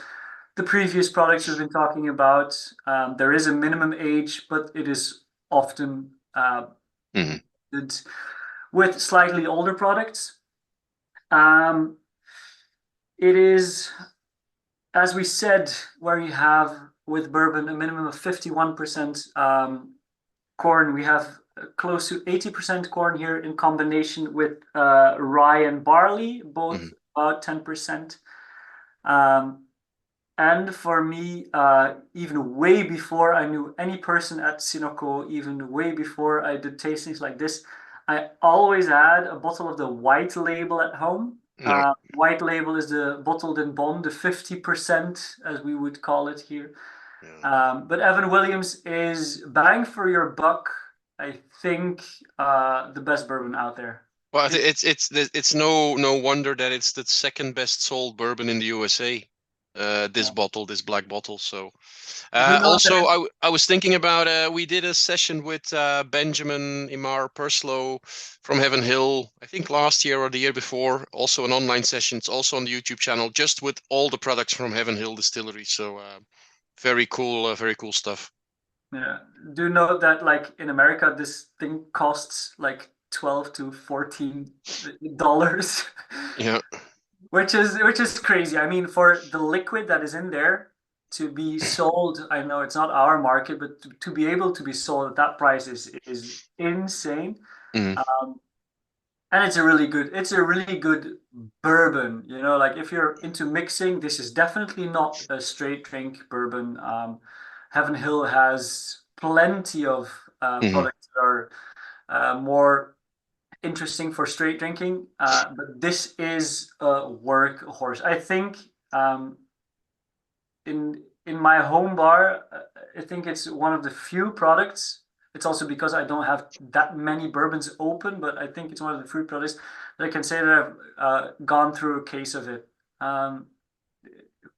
S2: the previous products we've been talking about. There is a minimum age, but it is often with slightly older products. It is, as we said, where you have with bourbon a minimum of 51% corn. We have close to 80% corn here in combination with rye and barley, both about 10%. And for me, even way before I knew any person at Cinoco, even way before I did tastings like this, I always had a bottle of the white label at home. White label is the bottled in bond, the 50%, as we would call it here. But Evan Williams is bang for your buck, I think, the best bourbon out there.
S1: Well, it's no wonder that it's the second best sold bourbon in the USA. This bottle, this black bottle. So,
S2: You know
S1: also
S2: that
S1: I was thinking about we did a session with Benjamin Imar Perslow from Heaven Hill, I think last year or the year before. Also an online session. It's also on the YouTube channel, just with all the products from Heaven Hill Distillery. So, very cool stuff.
S2: yeah. Do note that like in America, this thing costs like $12 to $14,
S1: Yeah.
S2: which is crazy. I mean, for the liquid that is in there to be sold, I know it's not our market, but to be able to be sold at that price is insane.
S1: Mm.
S2: And it's a really good bourbon. You know, like if you're into mixing, this is definitely not a straight drink bourbon. Heaven Hill has plenty of
S1: Mhm.
S2: products that are more interesting for straight drinking, but this is a workhorse. I think in my home bar, I think it's one of the few products. It's also because I don't have that many bourbons open, but I think it's one of the few products that I can say that I've gone through a case of it.
S1: Mhm.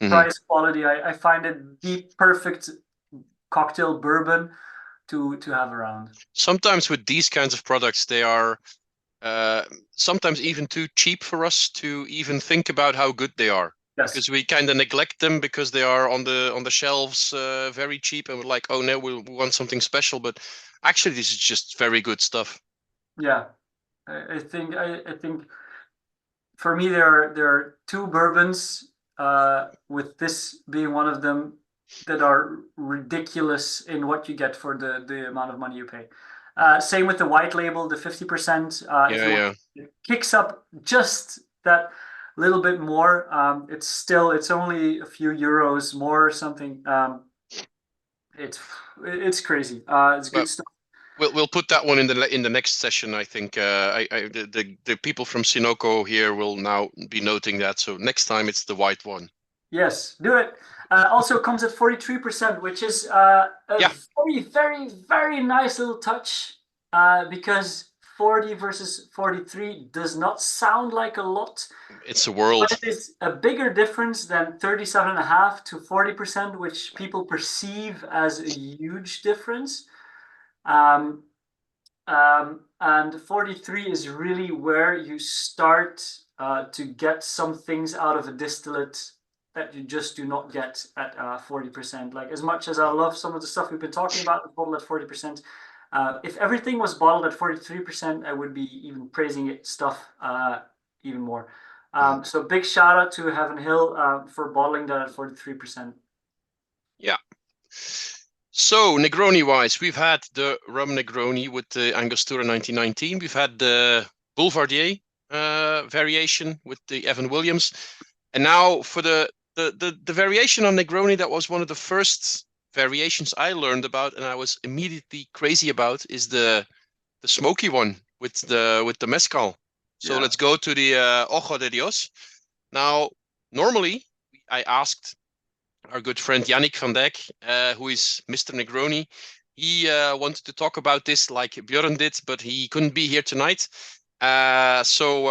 S2: Price quality, I find it the perfect cocktail bourbon to have around.
S1: Sometimes with these kinds of products, they are uh, sometimes even too cheap for us to even think about how good they are.
S2: Yes.
S1: Because we kind of neglect them because they are on the shelves very cheap, and we're like, oh no, we want something special. But actually, this is just very good stuff.
S2: Yeah. I think for me there are two bourbons, with this being one of them, that are ridiculous in what you get for the amount of money you pay. Same with the white label, the 50%. If
S1: Yeah,
S2: you want,
S1: yeah.
S2: it kicks up just that little bit more. It's only a few euros more or something. It's crazy. It's
S1: Well,
S2: good stuff.
S1: we'll put that one in the next session. I think the people from Cinoco here will now be noting that. So next time it's the white one.
S2: Yes, do it. Also comes at 43%, which is a
S1: Yeah.
S2: very, very, very nice little touch, because 40 versus 43 does not sound like a lot,
S1: It's a world.
S2: but it is a bigger difference than 37.5 to 40%, which people perceive as a huge difference. And 43 is really where you start to get some things out of a distillate that you just do not get at 40%. Like, as much as I love some of the stuff we've been talking about, bottled at 40%, if everything was bottled at 43%, I would be even praising it stuff even more. So big shout out to Heaven Hill for bottling that at 43%.
S1: Yeah. So Negroni wise, we've had the rum Negroni with the Angostura 1919. We've had the Boulevardier variation with the Evan Williams, and now for the variation on Negroni that was one of the first variations I learned about, and I was immediately crazy about, is the smoky one with the mezcal. So
S2: Yeah.
S1: let's go to the Ojo de Dios. Now, normally I asked our good friend Yannick van Dijk, who is Mr. Negroni. He wanted to talk about this like Björn did, but he couldn't be here tonight. So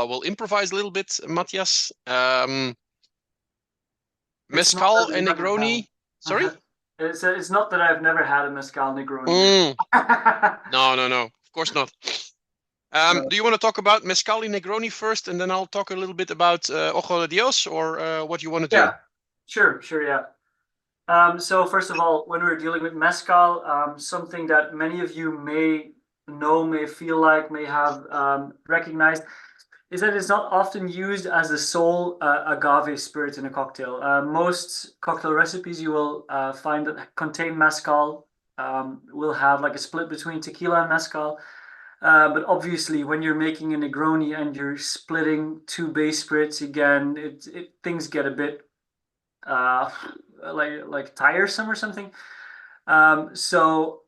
S1: we'll improvise a little bit, Matthias. Mezcal and Negroni. Sorry?
S2: It's not that I've never had a mezcal Negroni.
S1: No. Of course not. Do you want to talk about mezcal and Negroni first, and then I'll talk a little bit about Ojo de Dios, or what you want to do?
S2: Yeah, sure, yeah. So first of all, when we're dealing with mezcal, something that many of you may know, may feel like, may have recognized, is that it's not often used as the sole agave spirit in a cocktail. Most cocktail recipes you will find that contain mezcal will have like a split between tequila and mezcal. But obviously, when you're making a Negroni and you're splitting two base spirits, again, things get a bit like tiresome or something. So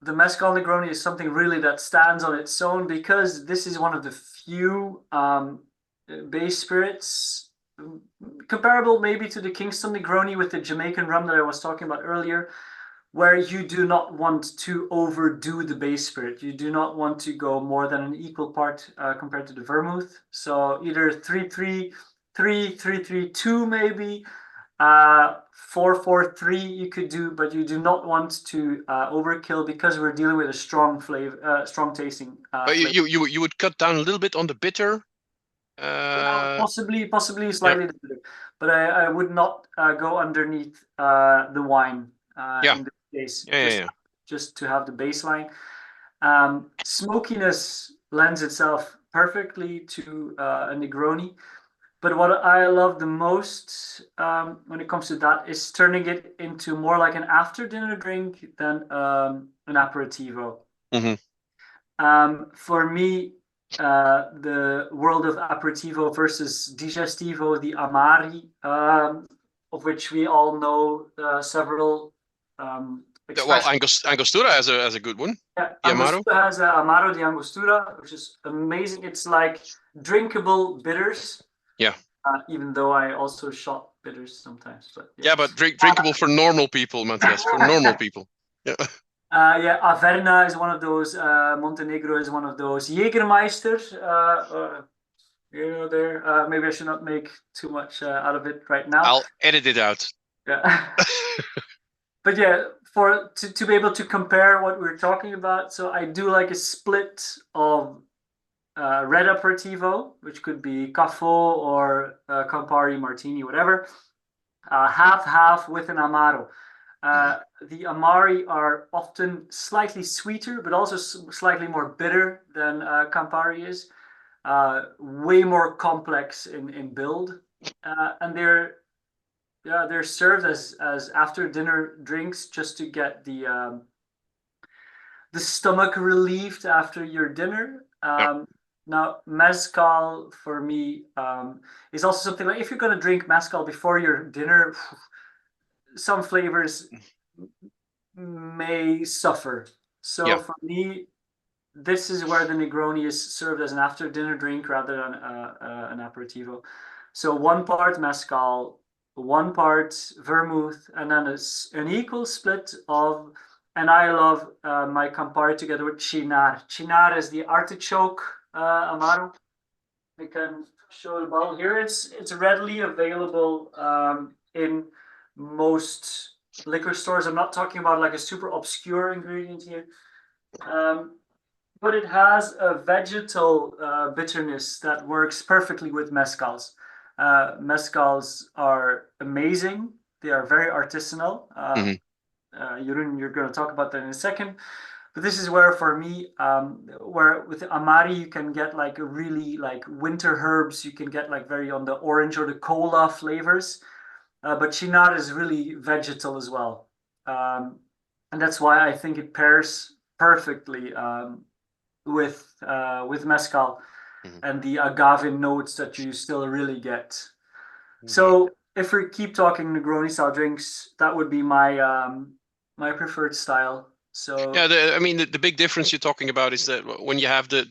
S2: the mezcal Negroni is something really that stands on its own, because this is one of the few base spirits comparable maybe to the Kingston Negroni with the Jamaican rum that I was talking about earlier, where you do not want to overdo the base spirit. You do not want to go more than an equal part compared to the vermouth. So either 3-3, 3-3-3-2 maybe, 4-4-3 you could do, but you do not want to overkill because we're dealing with a strong flavor, strong tasting.
S1: But you would cut down a little bit on the bitter.
S2: Possibly slightly, but I would not go underneath the wine in this case. Just to have the baseline. Smokiness lends itself perfectly to a Negroni. But what I love the most when it comes to that is turning it into more like an after dinner drink than an aperitivo. For me, the world of aperitivo versus digestivo, the Amari, of which we all know several.
S1: Well, Angostura has a good one.
S2: Yeah, Angostura has Amaro de Angostura, which is amazing. It's like drinkable bitters.
S1: Yeah.
S2: Even though I also shot bitters sometimes, but
S1: but drinkable for normal people, Matthias. For normal people. Yeah.
S2: Averna is one of those. Montenegro is one of those. Jägermeister, there. Maybe I should not make too much out of it right now.
S1: I'll edit it out.
S2: Yeah. But yeah, to be able to compare what we're talking about, so I do like a split of red aperitivo, which could be Caffo or Campari Martini, whatever. Half with an Amaro. The Amari are often slightly sweeter, but also slightly more bitter than Campari is. Way more complex in build, and they're served as after dinner drinks just to get the stomach relieved after your dinner. Now, mezcal for me is also something like if you're going to drink mezcal before your dinner, some flavors may suffer. So for me, this is where the Negroni is served as an after dinner drink rather than an aperitivo. So 1 part mezcal, 1 part vermouth, and then an equal split of. And I love my Campari together with Cynar. Cynar is the artichoke Amaro. We can show the bottle here. It's readily available in most liquor stores. I'm not talking about like a super obscure ingredient here, but it has a vegetal bitterness that works perfectly with mezcals. Mezcals are amazing. They are very artisanal. Jeroen, you're going to talk about that in a second. But this is where, for me, where with Amari, you can get like a really like winter herbs. You can get like very on the orange or the cola flavors. But Cynar is really vegetal as well. And that's why I think it pairs perfectly with mezcal and the agave notes that you still really get. So if we keep talking Negroni style drinks, that would be my my preferred style. So
S1: yeah, I mean the big difference you're talking about is that when you have the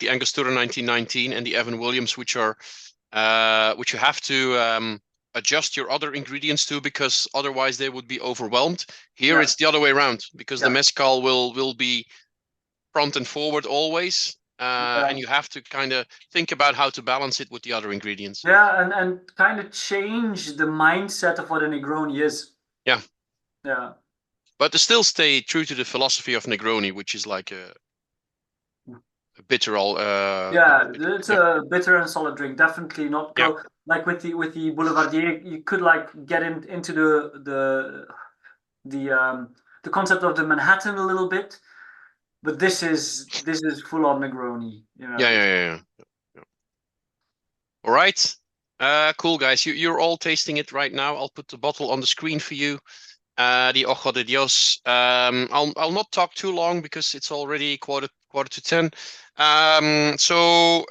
S1: Angostura 1919 and the Evan Williams, which you have to adjust your other ingredients to because otherwise they would be overwhelmed. Here it's the other way around because the mezcal will be front and forward always. And you have to kind of think about how to balance it with the other ingredients.
S2: Yeah, and kind of change the mindset of what a Negroni is.
S1: Yeah.
S2: Yeah.
S1: But to still stay true to the philosophy of Negroni, which is like a bitter
S2: it's a bitter and solid drink. Definitely not go like with the Boulevardier. You could like get into the concept of the Manhattan a little bit, but this is full on Negroni. You know?
S1: Yeah. All right, cool guys. You're all tasting it right now. I'll put the bottle on the screen for you. The Ojo de Dios. I'll not talk too long because it's already quarter to 10. So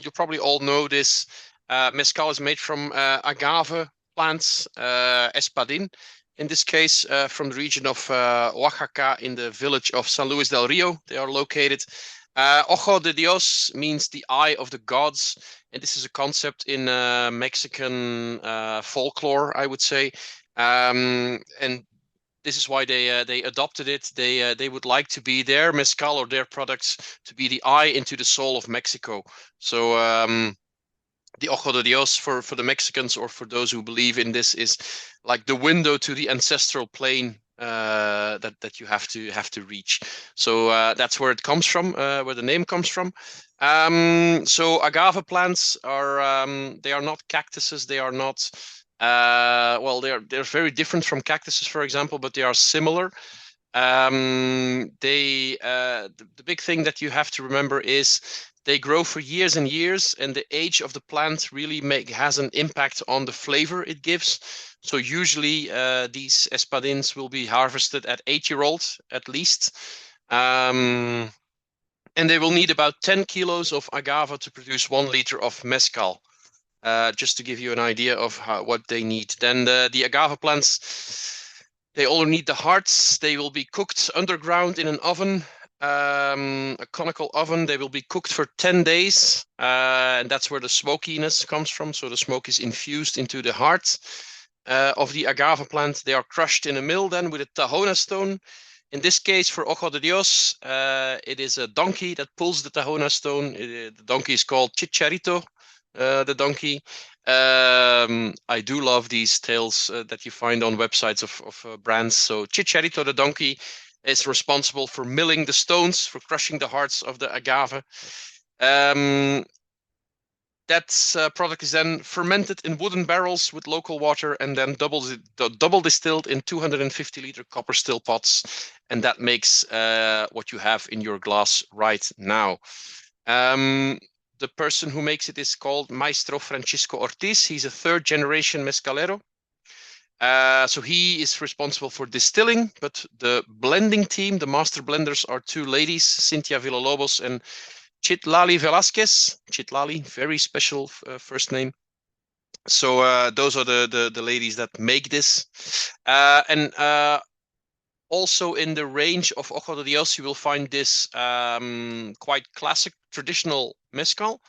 S1: you probably all know this. Mezcal is made from agave plants, espadin. In this case, from the region of Oaxaca in the village of San Luis del Rio. They are located. Ojo de Dios means the eye of the gods. And this is a concept in Mexican folklore, I would say. And this is why they adopted it. They would like to be their mezcal or their products to be the eye into the soul of Mexico. So the Ojo de Dios for the Mexicans, or for those who believe in this, is like the window to the ancestral plane that you have to reach. So that's where it comes from, where the name comes from. So agave plants are they are not cactuses. They are not well, they're very different from cactuses, for example, but they are similar. The big thing that you have to remember is they grow for years and years, and the age of the plant really has an impact on the flavor it gives. So usually these espadins will be harvested at 8-year-old at least. And they will need about 10 kilos of agave to produce 1 liter of mezcal. Just to give you an idea of what they need. Then the agave plants, they all need the hearts. They will be cooked underground in an oven, a conical oven. They will be cooked for 10 days, and that's where the smokiness comes from. So the smoke is infused into the heart of the agave plant. They are crushed in a mill then with a tahona stone. In this case, for Ojo de Dios, it is a donkey that pulls the tahona stone. The donkey is called Chicharito, the donkey. I do love these tales that you find on websites of brands. So Chicharito, the donkey, is responsible for milling the stones, for crushing the hearts of the agave. That product is then fermented in wooden barrels with local water, and then double distilled in 250-liter copper still pots, and that makes what you have in your glass right now. The person who makes it is called Maestro Francisco Ortiz. He's a 3rd-generation mezcalero. So he is responsible for distilling, but the blending team, the master blenders, are 2 ladies, Cynthia Villalobos and Chitlali Velasquez. Chitlali, very special first name. So those are the ladies that make this. And also in the range of Ojo de Dios, you will find this quite classic traditional mezcal,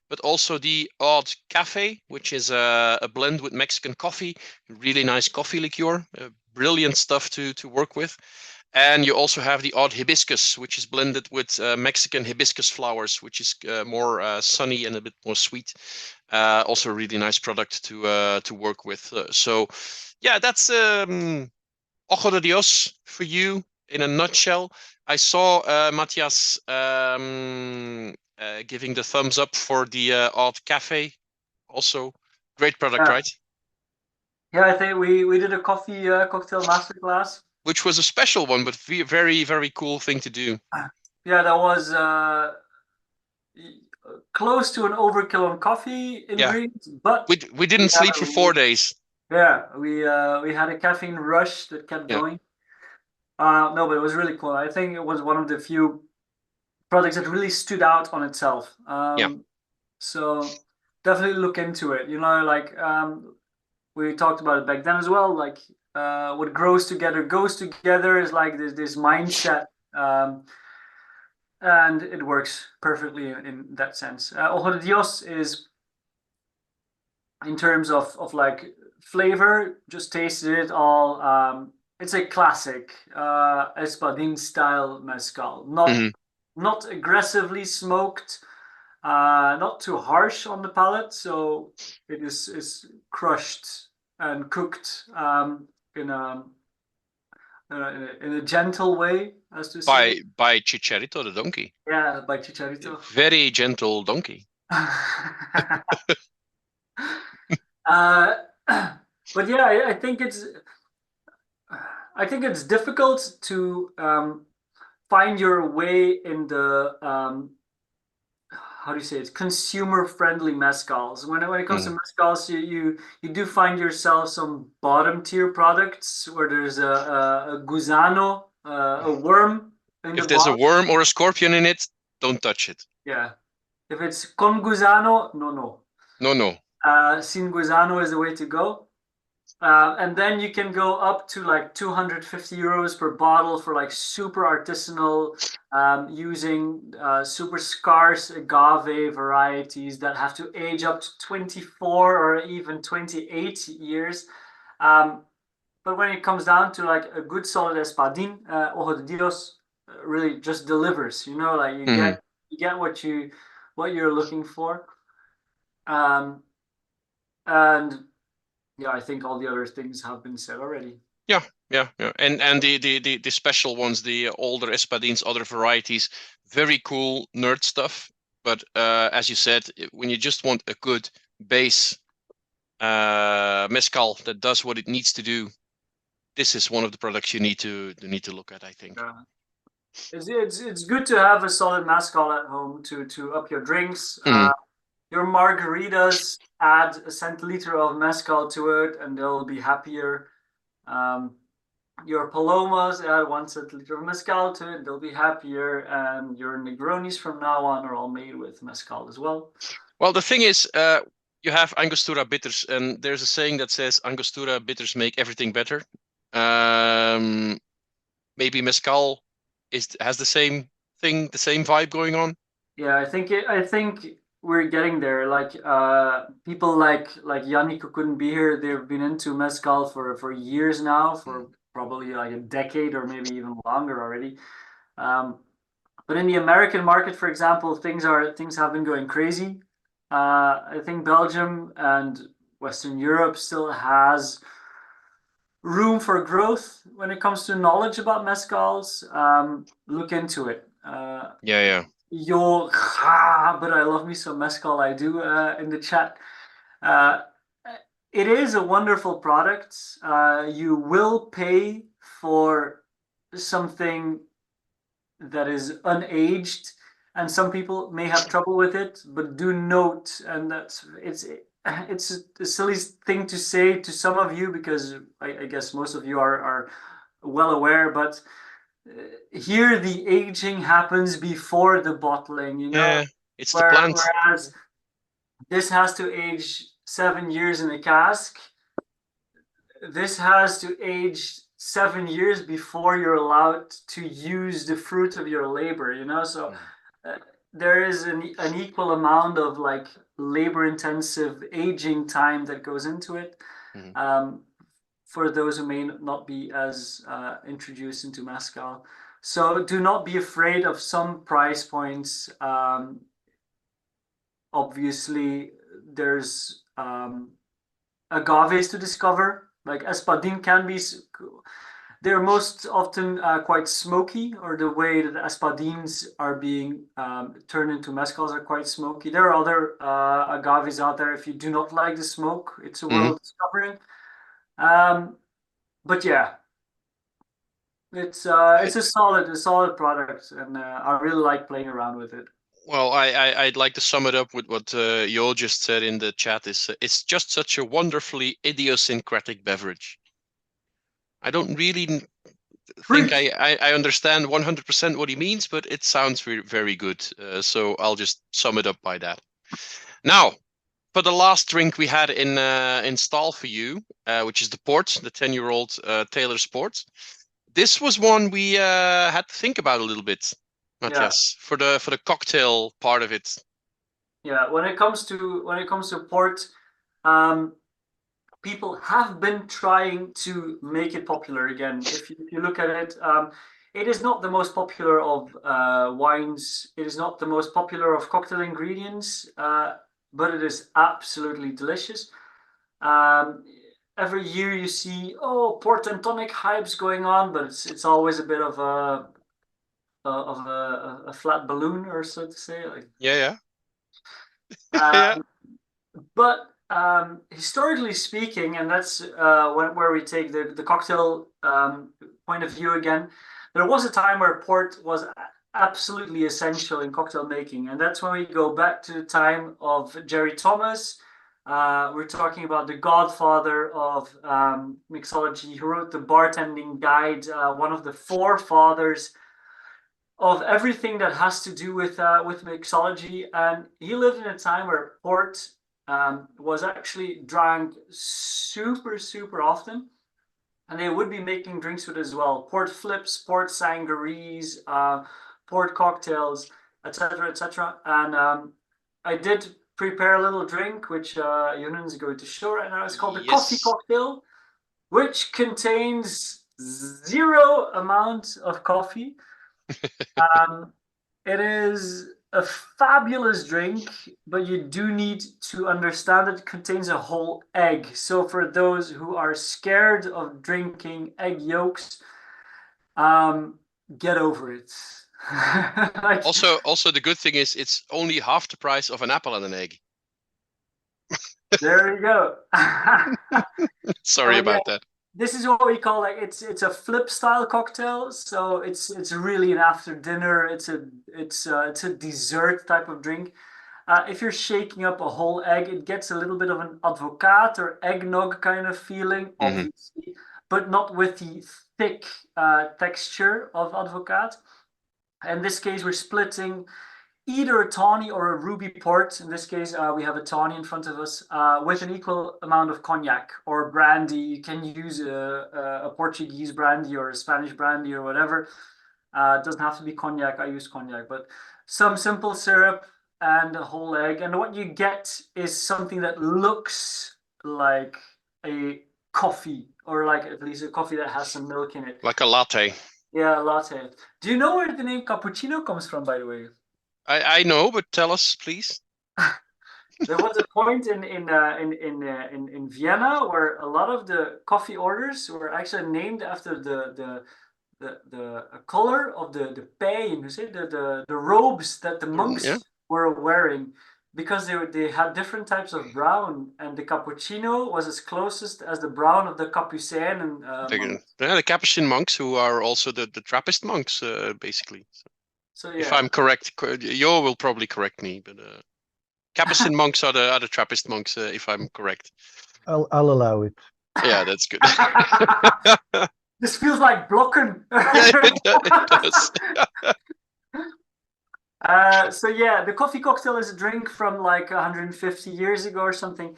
S1: but also the Odd Cafe, which is a blend with Mexican coffee, really nice coffee liqueur, brilliant stuff to work with. And you also have the Odd Hibiscus, which is blended with Mexican hibiscus flowers, which is more sunny and a bit more sweet. Also a really nice product to work with. So yeah, that's Ojo de Dios for you in a nutshell. I saw Matthias giving the thumbs up for the Odd Cafe. Also, great product, right?
S2: Yeah, I think we did a coffee cocktail masterclass,
S1: which was a special one, but very, very cool thing to do.
S2: Yeah, that was close to an overkill on coffee ingredients, but
S1: we didn't sleep for 4 days.
S2: Yeah, we had a caffeine rush that kept going. No, but it was really cool. I think it was one of the few products that really stood out on itself. So definitely look into it. You know, like we talked about it back then as well. Like what grows together goes together is like this mindset, and it works perfectly in that sense. Ojo de Dios is, in terms of like flavor, just tasted it all. It's a classic espadin style mezcal, not aggressively smoked, not too harsh on the palate, so it is crushed and cooked in a gentle way, as to say.
S1: By Chicharito the donkey.
S2: Yeah, by Chicharito.
S1: Very gentle donkey.
S2: But yeah, I think it's difficult to find your way in the how do you say it, consumer friendly mezcals. When it comes to mezcals, you do find yourself some bottom tier products where there's a gusano, a worm.
S1: If there's a worm or a scorpion in it, don't touch it.
S2: Yeah, if it's con gusano, no. Sin gusano is the way to go. And then you can go up to like 250 euros per bottle for like super artisanal, using super scarce agave varieties that have to age up to 24 or even 28 years. but when it comes down to like a good solid espadín, Ojo de Dios really just delivers. You know, like you get what you're looking for. And yeah, I think all the other things have been said already.
S1: Yeah. And the special ones, the older espadins, other varieties, very cool nerd stuff. But as you said, when you just want a good base mezcal that does what it needs to do, this is one of the products you need to look at, I think.
S2: Yeah. It's good to have a solid mezcal at home to up your drinks. Your margaritas, add a centiliter of mezcal to it, and they'll be happier. Your palomas, add 1 centiliter of mezcal to it, they'll be happier. And your negronis from now on are all made with mezcal as well.
S1: Well, the thing is, you have Angostura bitters, and there's a saying that says Angostura bitters make everything better. Maybe mezcal has the same thing, the same vibe going on.
S2: Yeah, I think we're getting there. Like people like Yannick, who couldn't be here, they've been into mezcal for years now, for probably like a decade or maybe even longer already. But in the American market, for example, things have been going crazy. I think Belgium and Western Europe still has room for growth when it comes to knowledge about mezcals. Look into it.
S1: Yeah.
S2: But I love me some mezcal. I do in the chat. It is a wonderful product. You will pay for something that is unaged, and some people may have trouble with it. But do note, and it's a silly thing to say to some of you, because I guess most of you are well aware, but here the aging happens before the bottling, you know.
S1: Yeah, it's the plant.
S2: Whereas this has to age 7 years in a cask. This has to age 7 years before you're allowed to use the fruit of your labor, you know. So there is an equal amount of like labor-intensive aging time that goes into it. For those who may not be as introduced into mezcal. So do not be afraid of some price points. Obviously, there's agaves to discover. Like espadín can be, they're most often quite smoky, or the way that espadines are being turned into mezcals are quite smoky. There are other agaves out there. If you do not like the smoke, it's a world discovering. But yeah, it's a solid product, and I really like playing around with it.
S1: Well, I'd like to sum it up with what Jo just said in the chat. It's just such a wonderfully idiosyncratic beverage. I don't really think I understand 100% what he means, but it sounds very, very good. So I'll just sum it up by that. Now, for the last drink we had in stall for you, which is the port, the 10-year-old Taylor's Port. This was one we had to think about a little bit, Matthias, for the cocktail part of it.
S2: Yeah, when it comes to port, people have been trying to make it popular again. If you look at it, it is not the most popular of wines. It is not the most popular of cocktail ingredients, but it is absolutely delicious. Every year you see, port and tonic hypes going on, but it's always a bit of a flat balloon, or so to say. Like,
S1: yeah.
S2: But historically speaking, and that's where we take the cocktail point of view again, there was a time where port was absolutely essential in cocktail making, and that's when we go back to the time of Jerry Thomas. We're talking about the godfather of mixology, who wrote the bartending guide, one of the forefathers of everything that has to do with mixology. And he lived in a time where port was actually drank super, super often, and they would be making drinks with it as well. Port flips, port sangarees, port cocktails, etc., etc. And I did prepare a little drink, which Jonan is going to show right now. It's called the coffee cocktail, which contains zero amount of coffee. It is a fabulous drink, but you do need to understand it contains a whole egg. So for those who are scared of drinking egg yolks, get over it. Like,
S1: Also, the good thing is it's only half the price of an apple and an egg.
S2: there you go.
S1: Sorry
S2: Oh,
S1: about that.
S2: This is what we call, like, it's a flip style cocktail. So it's really an after dinner. It's a dessert type of drink. If you're shaking up a whole egg, it gets a little bit of an advocaat or eggnog kind of feeling, obviously, but not with the thick texture of advocaat. In this case, we're splitting either a tawny or a ruby port. In this case, we have a tawny in front of us with an equal amount of cognac or brandy. You can use a Portuguese brandy or a Spanish brandy or whatever. It doesn't have to be cognac. I use cognac, but some simple syrup and a whole egg. And what you get is something that looks like a coffee, or like at least a coffee that has some milk in it.
S1: Like a latte.
S2: Yeah, a latte. Do you know where the name cappuccino comes from, by the way?
S1: I know, but tell us, please.
S2: There was a point in Vienna where a lot of the coffee orders were actually named after the color of the pay, you say, the robes that the monks were wearing, because they had different types of brown, and the cappuccino was as closest as the brown of the Capuchin and
S1: the Capuchin monks, who are also the Trappist monks, basically.
S2: So yeah.
S1: If I'm correct, Jo will probably correct me, but Capuchin monks are the Trappist monks, if I'm correct.
S4: I'll allow it.
S1: Yeah, that's good.
S2: This feels like blocken.
S1: Yeah, it does.
S2: So yeah, the coffee cocktail is a drink from like 150 years ago or something.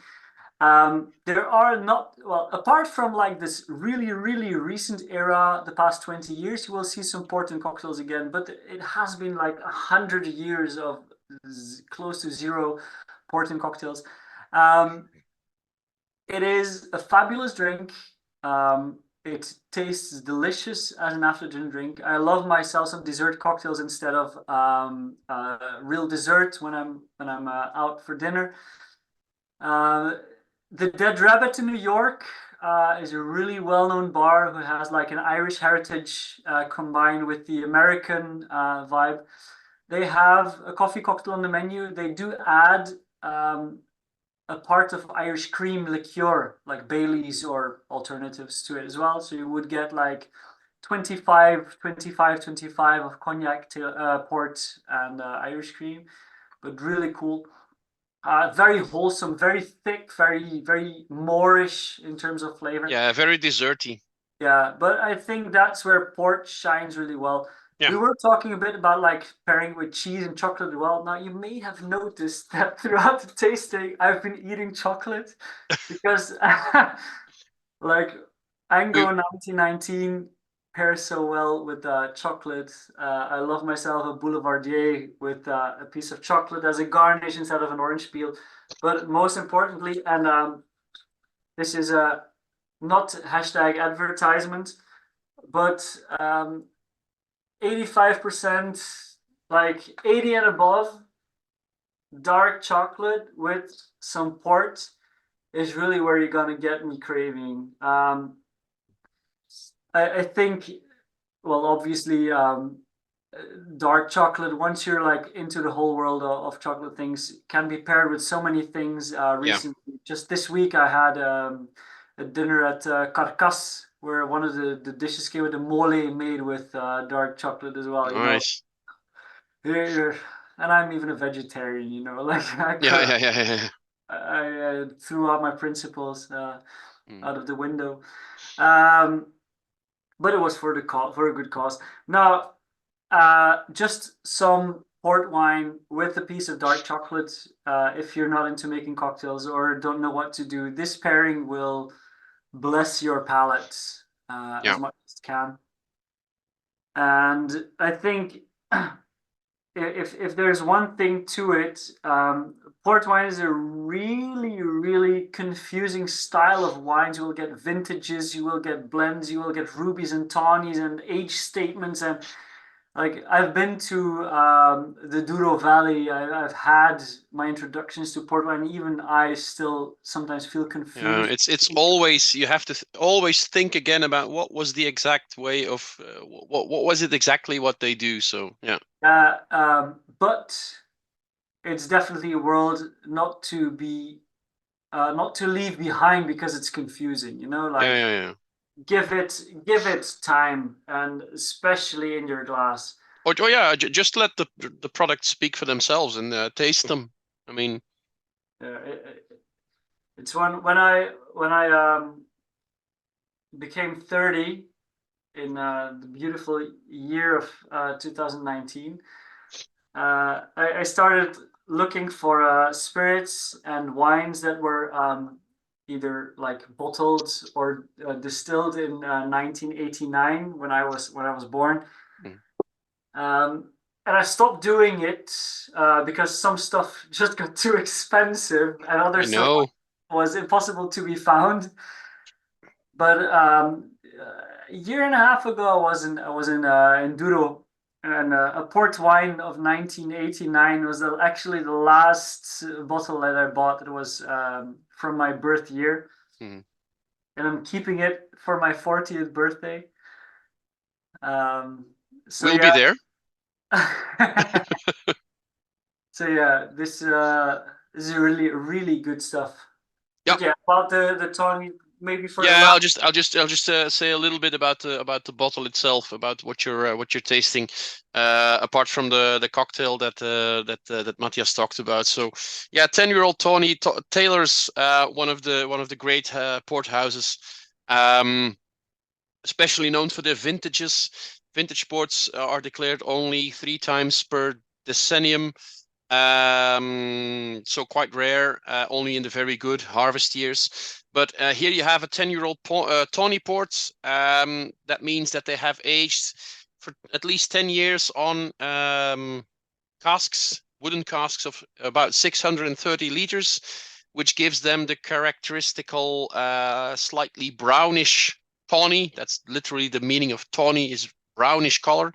S2: There are not, well, apart from like this really, really recent era, the past 20 years, you will see some port and cocktails again, but it has been like 100 years of close to zero port and cocktails. It is a fabulous drink. It tastes delicious as an after dinner drink. I love myself some dessert cocktails instead of real dessert when I'm out for dinner. The Dead Rabbit in New York is a really well-known bar who has like an Irish heritage combined with the American vibe. They have a coffee cocktail on the menu. They do add a part of Irish cream liqueur, like Bailey's or alternatives to it as well. So you would get like 25 of cognac, port, and Irish cream, but really cool. Very wholesome, very thick, very, very Moorish in terms of flavor.
S1: Yeah, very desserty.
S2: Yeah, but I think that's where port shines really well.
S1: Yeah.
S2: We were talking a bit about like pairing with cheese and chocolate as well. Now, you may have noticed that throughout the tasting, I've been eating chocolate because like Anglo 1919 pairs so well with chocolate. I love myself a boulevardier with a piece of chocolate as a garnish instead of an orange peel. But most importantly, and this is not hashtag advertisement, but 85%, like 80 and above, dark chocolate with some port is really where you're gonna get me craving. I think, well, obviously, dark chocolate, once you're like into the whole world of chocolate things, can be paired with so many things. Recently, just this week, I had a dinner at Carcass, where one of the dishes came with a mole made with dark chocolate as well.
S1: Nice.
S2: And I'm even a vegetarian, you know, like I threw out my principles out of the window. But it was for a good cause. Now, just some port wine with a piece of dark chocolate. If you're not into making cocktails or don't know what to do, this pairing will bless your palate as much as it can. And I think if there's one thing to it, port wine is a really confusing style of wines. You will get vintages, you will get blends, you will get rubies and tawnies and age statements. And like I've been to the Douro Valley, I've had my introductions to port wine. Even I still sometimes feel confused.
S1: It's always, you have to always think again about what was the exact way of what was it exactly what they do. So yeah.
S2: But it's definitely a world not to leave behind because it's confusing. You know, like
S1: Yeah.
S2: give it time, and especially in your glass.
S1: Or yeah, just let the products speak for themselves and taste them. I mean,
S2: it's when I became 30 in the beautiful year of 2019. I started looking for spirits and wines that were either like bottled or distilled in 1989 when I was born. And I stopped doing it because some stuff just got too expensive and other stuff was impossible to be found. But a year and a half ago, I was in Douro, and a port wine of 1989 was actually the last bottle that I bought. It was from my birth year, and I'm keeping it for my 40th birthday. So
S1: we'll be there.
S2: So yeah, this is really good stuff.
S1: Yeah.
S2: But yeah, about the tawny, maybe for
S1: I'll just say a little bit about the bottle itself, about what you're tasting, apart from the cocktail that Matthias talked about. So yeah, 10-year-old Tawny Taylor's one of the great port houses, especially known for their vintages. Vintage ports are declared only 3 times per decennium. So quite rare, only in the very good harvest years. But here you have a 10-year-old tawny port. That means that they have aged for at least 10 years on casks, wooden casks of about 630 liters, which gives them the characteristical slightly brownish tawny. That's literally the meaning of tawny, is brownish color.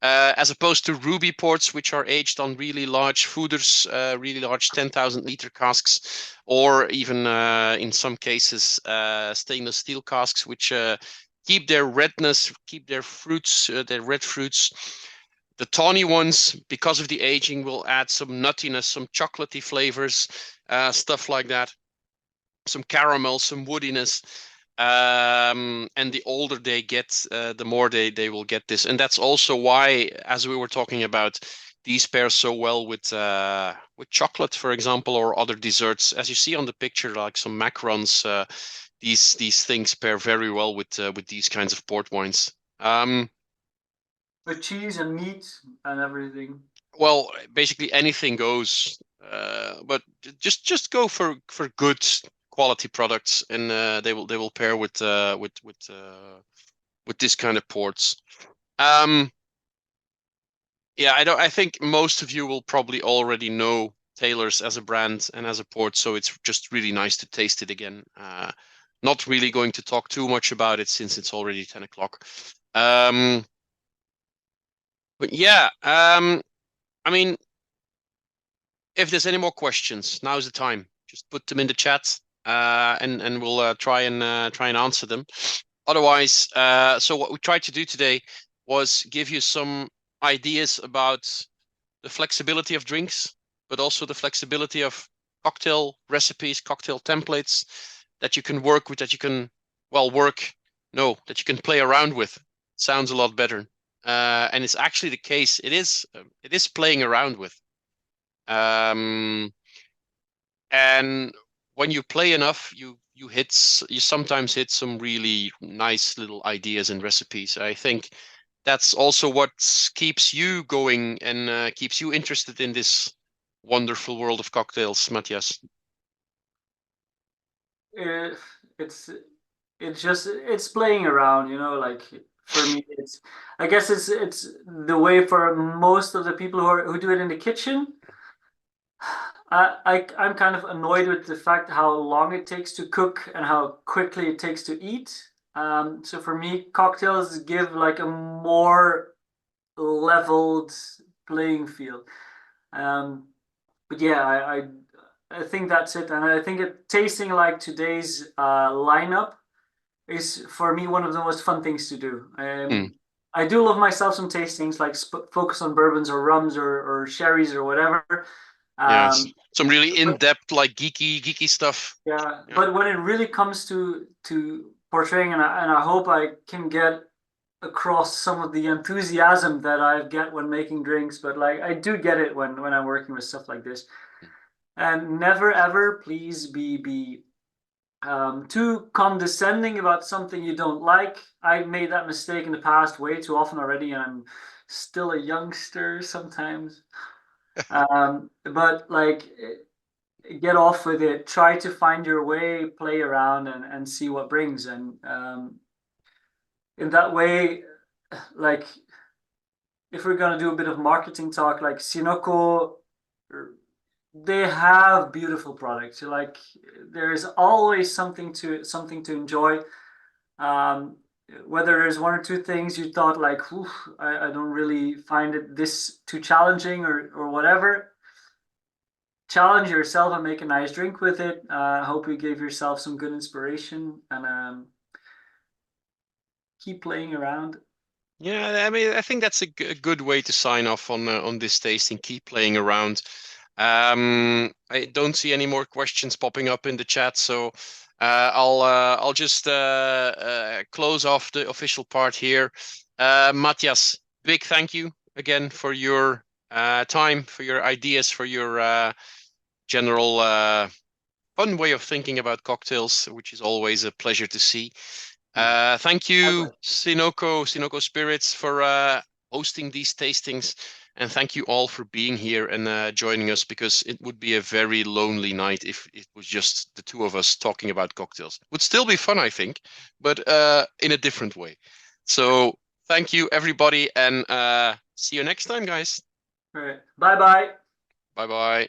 S1: As opposed to ruby ports, which are aged on really large foeders, really large 10,000 liter casks, or even in some cases stainless steel casks, which keep their redness, keep their fruits, their red fruits. The tawny ones, because of the aging, will add some nuttiness, some chocolatey flavors, stuff like that, some caramel, some woodiness. And the older they get, the more they will get this. And that's also why, as we were talking about, these pair so well with chocolate, for example, or other desserts. As you see on the picture, like some macarons, these things pair very well with these kinds of port wines.
S2: With cheese and meat and everything.
S1: Well, basically anything goes, but just go for good quality products, and they will pair with this kind of ports. Yeah, I think most of you will probably already know Taylor's as a brand and as a port, so it's just really nice to taste it again. Not really going to talk too much about it since it's already 10 o'clock. But yeah, I mean, if there's any more questions, now's the time. Just put them in the chat, and we'll try and answer them. Otherwise, so what we tried to do today was give you some ideas about the flexibility of drinks, but also the flexibility of cocktail recipes, cocktail templates that you can work with, that you can that you can play around with. Sounds a lot better, and it's actually the case. It is playing around with. And when you play enough, you sometimes hit some really nice little ideas and recipes. I think that's also what keeps you going and keeps you interested in this wonderful world of cocktails, Matthias.
S2: It's playing around, you know, like for me, I guess it's the way for most of the people who do it in the kitchen. I'm kind of annoyed with the fact how long it takes to cook and how quickly it takes to eat. So for me, cocktails give like a more leveled playing field. But yeah, I think that's it, and I think tasting like today's lineup is for me one of the most fun things to do. I do love myself some tastings, like focus on bourbons or rums or sherries or whatever.
S1: Yes, some really in-depth, like geeky stuff.
S2: Yeah, but when it really comes to portraying, and I hope I can get across some of the enthusiasm that I get when making drinks, but like I do get it when I'm working with stuff like this. And never ever, please be too condescending about something you don't like. I made that mistake in the past way too often already, and I'm still a youngster sometimes. But like, get off with it. Try to find your way, play around, and see what brings. And in that way, like, if we're gonna do a bit of marketing talk, like Cinoco, they have beautiful products. Like, there's always something to enjoy. Whether there's one or two things you thought like, I don't really find it this too challenging or whatever, challenge yourself and make a nice drink with it. Hope you gave yourself some good inspiration, and keep playing around.
S1: Yeah, I mean, I think that's a good way to sign off on this tasting. Keep playing around. I don't see any more questions popping up in the chat, so I'll just close off the official part here. Matthias, big thank you again for your time, for your ideas, for your general fun way of thinking about cocktails, which is always a pleasure to see. Thank you, Cinoco Spirits, for hosting these tastings. And thank you all for being here and joining us, because it would be a very lonely night if it was just the two of us talking about cocktails. Would still be fun, I think, but in a different way. So thank you, everybody, and see you next time, guys.
S2: All right. Bye-bye.
S1: Bye-bye.